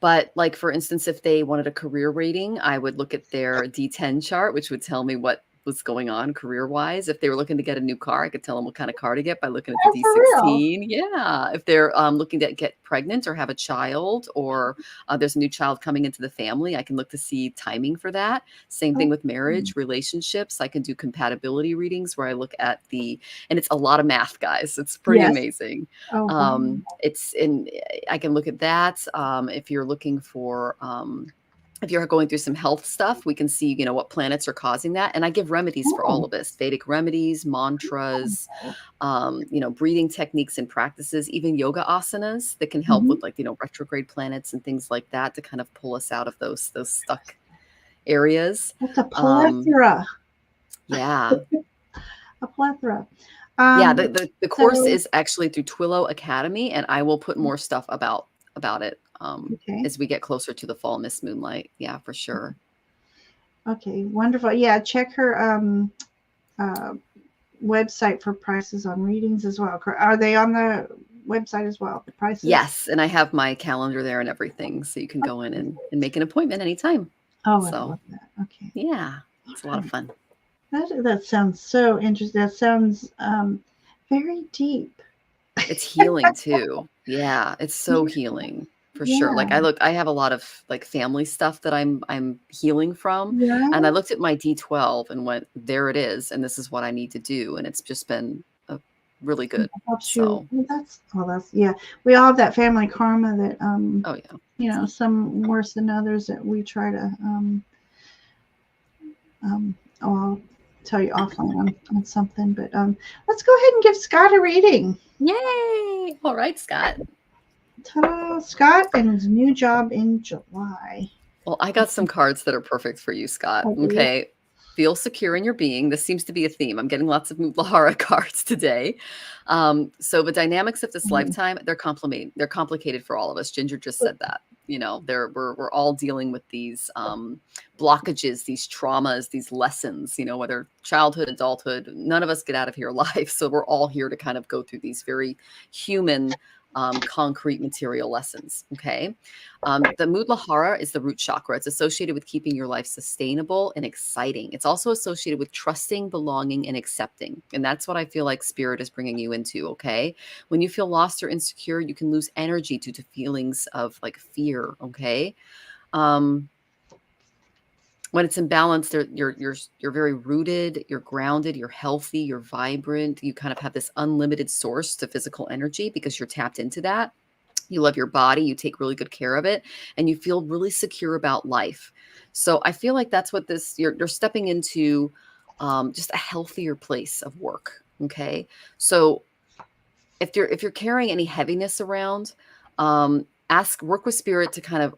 Speaker 2: but like for instance, if they wanted a career rating, I would look at their D10 chart, which would tell me what was going on career-wise. If they were looking to get a new car, I could tell them what kind of car to get by looking at the
Speaker 1: Oh, for real?
Speaker 2: D16. Yeah. If they're looking to get pregnant or have a child, or there's a new child coming into the family, I can look to see timing for that. Same thing
Speaker 1: Oh,
Speaker 2: with marriage, relationships. I can do compatibility readings where I look at and it's a lot of math, guys. It's pretty
Speaker 1: yes.
Speaker 2: amazing.
Speaker 1: Oh, wow.
Speaker 2: It's in I can look at that. If you're looking for if you're going through some health stuff, we can see, what planets are causing that. And I give remedies for all
Speaker 1: Oh,
Speaker 2: of this, Vedic remedies, mantras,
Speaker 1: oh.
Speaker 2: breathing techniques and practices, even yoga asanas that can help
Speaker 1: Mhm.
Speaker 2: with, like, retrograde planets and things like that to kind of pull us out of those stuck areas.
Speaker 1: That's a
Speaker 2: Um,
Speaker 1: plethora,
Speaker 2: yeah.
Speaker 1: a plethora.
Speaker 2: Yeah,
Speaker 1: Um,
Speaker 2: the course
Speaker 1: so
Speaker 2: is actually through Twillo Academy, and I will put more stuff about it,
Speaker 1: okay.
Speaker 2: as we get closer to the fall Miss Moonlight. Yeah, for sure.
Speaker 1: Okay, wonderful. Yeah, check her uh, website for prices on readings as well. Are they on the website as well? The prices?
Speaker 2: Yes, and I have my calendar there and everything, so you can go in and make an appointment anytime.
Speaker 1: Oh, I
Speaker 2: So,
Speaker 1: love that. Okay.
Speaker 2: yeah,
Speaker 1: All
Speaker 2: it's a lot of
Speaker 1: right.
Speaker 2: fun.
Speaker 1: That sounds so interesting. That sounds very deep.
Speaker 2: It's healing too. Yeah, it's so
Speaker 1: Yeah.
Speaker 2: healing for sure.
Speaker 1: Yeah.
Speaker 2: Like I have a lot of like family stuff that I'm healing from, and I
Speaker 1: Yeah.
Speaker 2: looked at my D12 and went, there it is, and this is what I need to do, and it's just been really
Speaker 1: That
Speaker 2: good.
Speaker 1: helps you.
Speaker 2: So,
Speaker 1: Well, that's yeah. We all have that family karma that
Speaker 2: oh yeah.
Speaker 1: some worse than others that we try to I'll tell you offline on something, but let's go ahead and give Scott a reading.
Speaker 2: Yay! All right, Scott.
Speaker 1: Ta-da, Scott and his new job in July.
Speaker 2: Well, I got some cards that are perfect for you, Scott.
Speaker 1: Oh, do you?
Speaker 2: Okay. Feel secure in your being. This seems to be a theme. I'm getting lots of Muhlahara cards today. So the dynamics of this
Speaker 1: Mhm.
Speaker 2: lifetime, they're complicated for all of us. Ginger just said that. We're all dealing with these blockages, these traumas, these lessons, whether childhood, adulthood, none of us get out of here alive. So we're all here to kind of go through these very human, concrete material lessons. Okay. The Muladhara is the root chakra. It's associated with keeping your life sustainable and exciting. It's also associated with trusting, belonging, and accepting. And that's what I feel like spirit is bringing you into. Okay. When you feel lost or insecure, you can lose energy due to feelings of like fear. Okay. Um, when it's imbalanced, you're very rooted, you're grounded, you're healthy, you're vibrant. You kind of have this unlimited source to physical energy because you're tapped into that. You love your body, you take really good care of it, and you feel really secure about life. So I feel like that's what you're stepping into, just a healthier place of work. Okay. So if you're carrying any heaviness around, work with spirit to kind of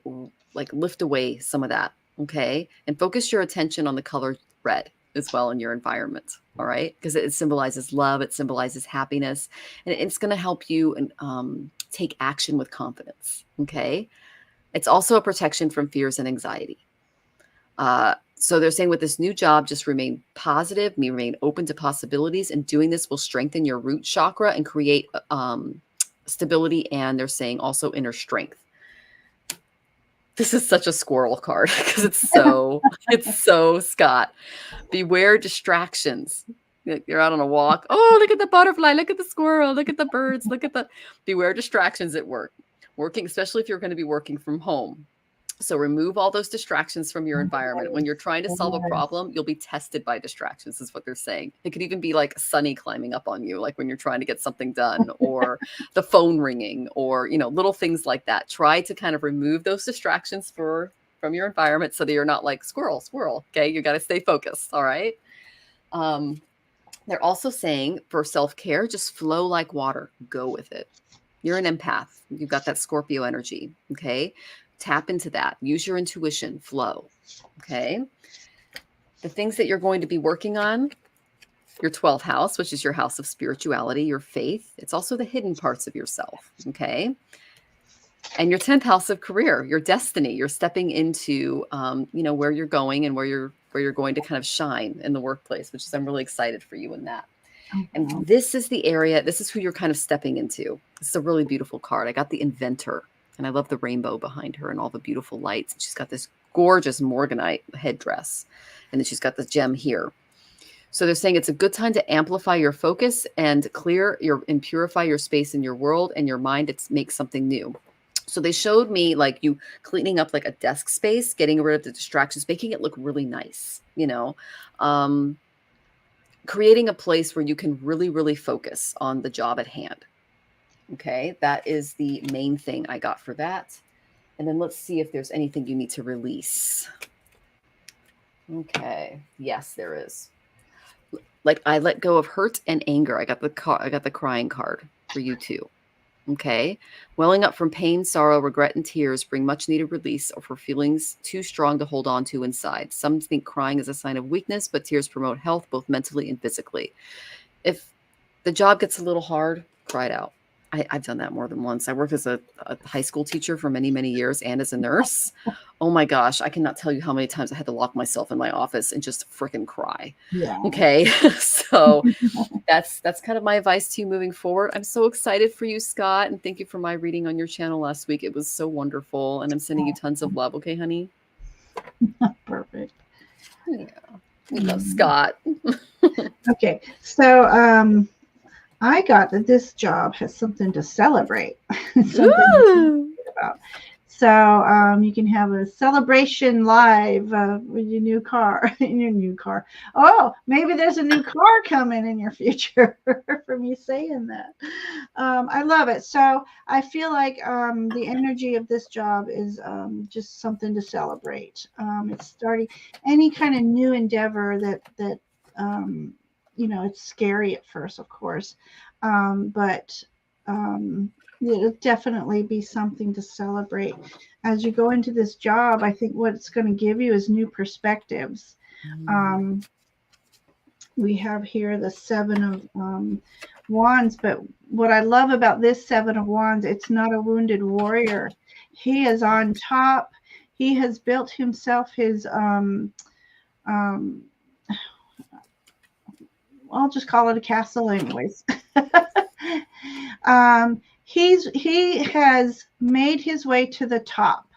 Speaker 2: like lift away some of that. Okay. And focus your attention on the color red as well in your environment. All right. Because it symbolizes love, it symbolizes happiness, and it's going to help you and take action with confidence. Okay. It's also a protection from fears and anxiety. So they're saying with this new job, just remain positive, remain open to possibilities, and doing this will strengthen your root chakra and create stability. And they're saying also inner strength. This is such a squirrel card because it's so Scott. Beware distractions. You're out on a walk. Oh, look at the butterfly. Look at the squirrel. Look at the birds. Beware distractions at work. Working, especially if you're going to be working from home. So remove all those distractions from your environment. When you're trying to solve a
Speaker 1: Yes.
Speaker 2: problem, you'll be tested by distractions, is what they're saying. It could even be like Sunny climbing up on you, like when you're trying to get something done, or the phone ringing, or little things like that. Try to kind of remove those distractions from your environment so that you're not like squirrel, squirrel. Okay, you got to stay focused. All right. Um, they're also saying for self-care, just flow like water. Go with it. You're an empath. You've got that Scorpio energy. Okay. Tap into that. Use your intuition. Flow. Okay. The things that you're going to be working on, your 12th house, which is your house of spirituality, your faith. It's also the hidden parts of yourself. Okay. And your 10th house of career, your destiny. You're stepping into, where you're going and where you're going to kind of shine in the workplace, which is, I'm really excited for you in that.
Speaker 1: Oh, wow.
Speaker 2: And this is the area, this is who you're kind of stepping into. This is a really beautiful card. I got the Inventor, and I love the rainbow behind her and all the beautiful lights. She's got this gorgeous Morganite headdress, and then she's got the gem here. So they're saying it's a good time to amplify your focus and and purify your space in your world and your mind. It's make something new. So they showed me like you cleaning up like a desk space, getting rid of the distractions, making it look really nice, creating a place where you can really, really focus on the job at hand. Okay, that is the main thing I got for that. And then let's see if there's anything you need to release. Okay, yes, there is. Like I let go of hurt and anger. I got the crying card for you too. Okay. Welling up from pain, sorrow, regret, and tears bring much needed release or for feelings too strong to hold on to inside. Some think crying is a sign of weakness, but tears promote health, both mentally and physically. If the job gets a little hard, cry it out. I've done that more than once. I worked as a high school teacher for many, many years and as a nurse. Oh my gosh, I cannot tell you how many times I had to lock myself in my office and just freaking cry.
Speaker 1: Yeah.
Speaker 2: Okay. So that's kind of my advice to you moving forward. I'm so excited for you, Scott, and thank you for my reading on your channel last week. It was so wonderful, and I'm sending you tons of love. Okay, honey?
Speaker 1: Perfect.
Speaker 2: Yeah. We love Scott.
Speaker 1: Okay. So, I got that this job has something to celebrate. Something to think about. So you can have a celebration live with your new car. In your new car. Oh, maybe there's a new car coming in your future for me saying that. I love it. So I feel like the energy of this job is just something to celebrate. It's starting any kind of new endeavor that it's scary at first, of course, but it'll definitely be something to celebrate as you go into this job. I think what it's going to give you is new perspectives. We have here the Seven of Wands, but what I love about this Seven of Wands, it's not a wounded warrior. He is on top. He has built himself his I'll just call it a castle anyways. He has made his way to the top,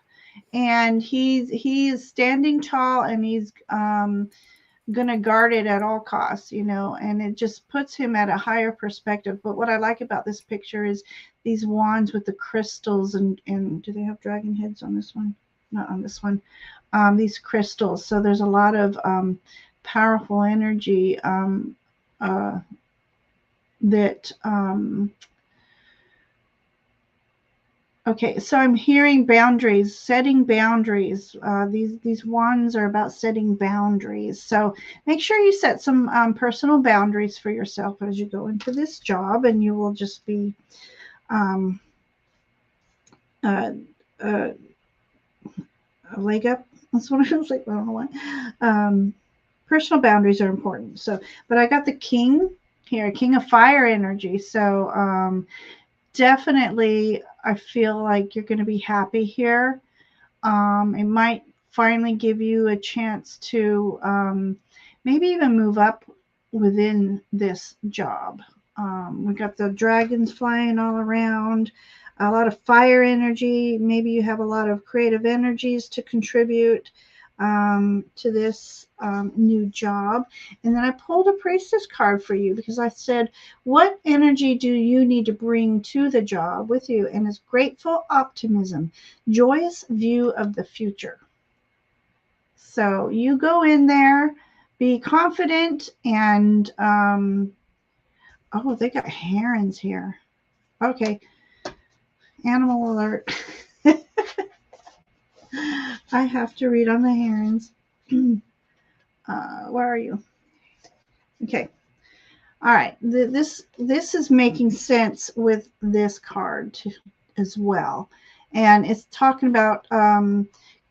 Speaker 1: and he is standing tall, and he's gonna guard it at all costs, and it just puts him at a higher perspective. But what I like about this picture is these wands with the crystals, and do they have dragon heads on this one? Not on this one. These crystals. So there's a lot of powerful energy that okay, so I'm hearing boundaries, setting boundaries. These wands are about setting boundaries. So make sure you set some personal boundaries for yourself as you go into this job, and you will just be a leg up. That's what I was like. I don't know why. Personal boundaries are important. So, but I got the King here, King of Fire energy. So definitely I feel like you're going to be happy here. It might finally give you a chance to maybe even move up within this job. We got the dragons flying all around, a lot of fire energy. Maybe you have a lot of creative energies to contribute to this new job. And then I pulled a priestess card for you because I said, what energy do you need to bring to the job with you? And it's grateful optimism, joyous view of the future. So you go in there, be confident, and oh, they got herons here. Okay, animal alert. I have to read on the herons. Where are you? Okay. All right. This is making sense with this card as well. And it's talking about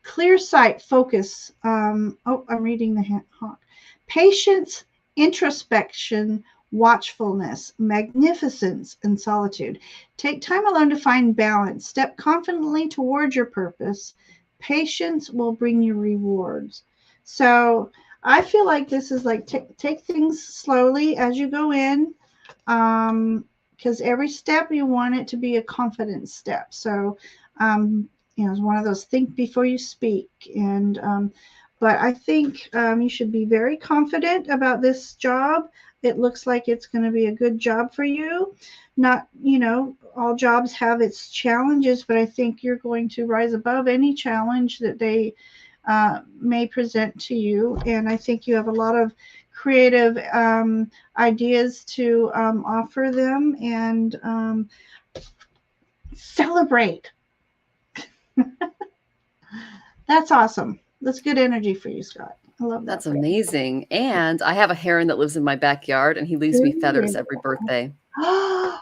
Speaker 1: clear sight, focus. Oh, I'm reading the hawk. Patience, introspection, watchfulness, magnificence, and solitude. Take time alone to find balance. Step confidently towards your purpose. Patience will bring you rewards. So I feel like this is like take things slowly as you go in, because every step you want it to be a confident step. So, it's one of those think before you speak. And but I think you should be very confident about this job. It looks like it's going to be a good job for you. Not, all jobs have its challenges, but I think you're going to rise above any challenge that they may present to you. And I think you have a lot of creative ideas to offer them, and celebrate. That's awesome. That's good energy for you, Scott. I love that
Speaker 2: That's
Speaker 1: for you.
Speaker 2: amazing. And I have a heron that lives in my backyard, and he leaves me feathers every birthday.
Speaker 1: That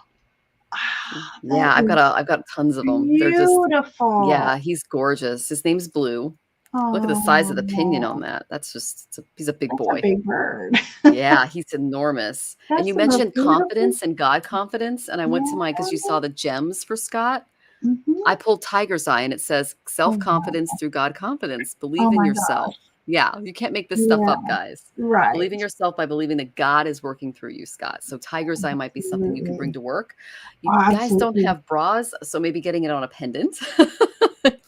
Speaker 2: Yeah, I've
Speaker 1: is
Speaker 2: got tons of them. They're just,
Speaker 1: beautiful.
Speaker 2: yeah, he's gorgeous. His name's Blue. Look at the size of the pinion
Speaker 1: Oh,
Speaker 2: on that. That's just, he's a big
Speaker 1: that's a
Speaker 2: boy.
Speaker 1: big bird.
Speaker 2: Yeah, he's enormous. And
Speaker 1: That's
Speaker 2: you
Speaker 1: the most
Speaker 2: mentioned
Speaker 1: beautiful.
Speaker 2: confidence and God confidence, and I went to because you
Speaker 1: Yeah.
Speaker 2: saw the gems for Scott.
Speaker 1: Mm-hmm.
Speaker 2: I pulled Tiger's Eye, and it says
Speaker 1: Oh, wow.
Speaker 2: self-confidence through God confidence.
Speaker 1: Oh
Speaker 2: Believe in
Speaker 1: my
Speaker 2: yourself.
Speaker 1: gosh.
Speaker 2: Yeah, you can't make this stuff
Speaker 1: Yeah.
Speaker 2: up, guys. Believe in
Speaker 1: Right.
Speaker 2: yourself by believing that God is working through you, Scott. So Tiger's Eye might be something you could bring
Speaker 1: Absolutely.
Speaker 2: to work. You
Speaker 1: Oh,
Speaker 2: guys don't
Speaker 1: absolutely.
Speaker 2: have bras, so maybe getting it on a pendant,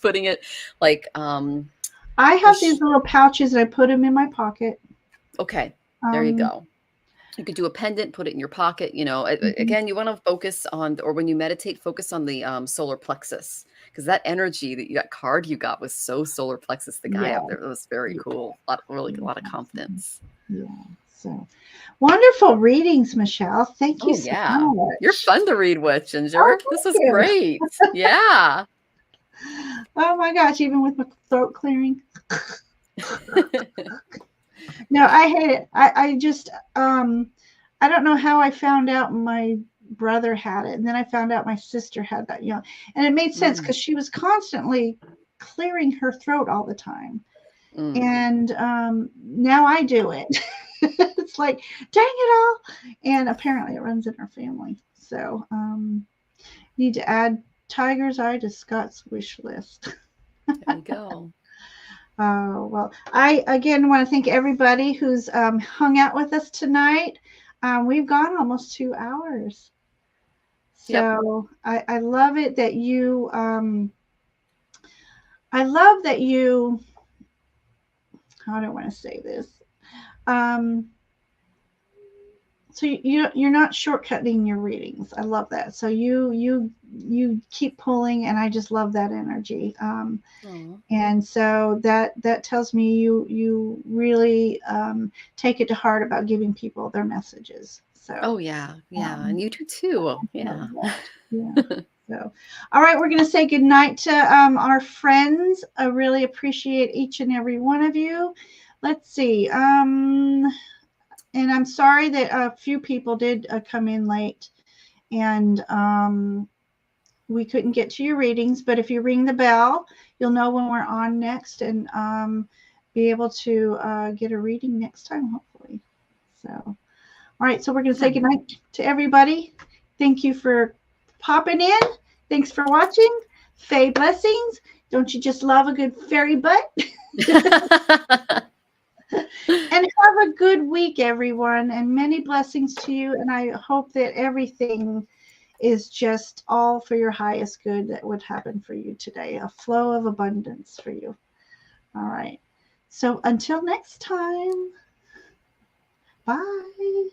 Speaker 2: putting it like
Speaker 1: I
Speaker 2: a
Speaker 1: have these little pouches and I put them in my pocket.
Speaker 2: okay, there you
Speaker 1: Um,
Speaker 2: go. You could do a pendant, put it in your pocket.
Speaker 1: mhm.
Speaker 2: Again, you want to focus on, or when you meditate, focus on the solar plexus, because that energy that card you got was so solar plexus. The guy
Speaker 1: Yeah.
Speaker 2: up there, it was very
Speaker 1: Yeah.
Speaker 2: cool. Really, a lot of confidence.
Speaker 1: Yeah. So wonderful readings, Michelle. Thank you
Speaker 2: Oh
Speaker 1: so
Speaker 2: yeah, you're
Speaker 1: much.
Speaker 2: fun to read with,
Speaker 1: Oh,
Speaker 2: Ginger. This
Speaker 1: thank
Speaker 2: was
Speaker 1: you.
Speaker 2: great. Yeah.
Speaker 1: Oh my gosh, even with my throat clearing. No, I hate it. I just I don't know how I found out my brother had it, and then I found out my sister had that, and it made sense
Speaker 2: Mm,
Speaker 1: because she was constantly clearing her throat all the time.
Speaker 2: mm.
Speaker 1: And now I do it. It's like, dang it all. And apparently it runs in our family. So need to add Tiger's Eye to Scott's wish list.
Speaker 2: There you go.
Speaker 1: Well, I again want to thank everybody who's hung out with us tonight. We've gone almost 2 hours.
Speaker 2: Yep.
Speaker 1: So I love it that I love that you, how do I want to say this? Um, so you're not shortcutting your readings. I love that. So you keep pulling, and I just love that energy.
Speaker 2: Aw.
Speaker 1: And so that tells me you really take it to heart about giving people their messages.
Speaker 2: Oh
Speaker 1: So
Speaker 2: yeah, yeah, and
Speaker 1: um,
Speaker 2: you do too.
Speaker 1: love
Speaker 2: Yeah.
Speaker 1: that. Yeah. So, all right, we're going to say goodnight to our friends. I really appreciate each and every one of you. Let's see. And I'm sorry that a few people did come in late, and we couldn't get to your readings. But if you ring the bell, you'll know when we're on next, and be able to get a reading next time, hopefully. So, all right. So we're going to say
Speaker 2: Yeah.
Speaker 1: goodnight to everybody. Thank you for popping in. Thanks for watching. Faye blessings. Don't you just love a good fairy butt? And have a good week, everyone, and many blessings to you. And I hope that everything is just all for your highest good that would happen for you today, a flow of abundance for you. All right. So until next time, bye.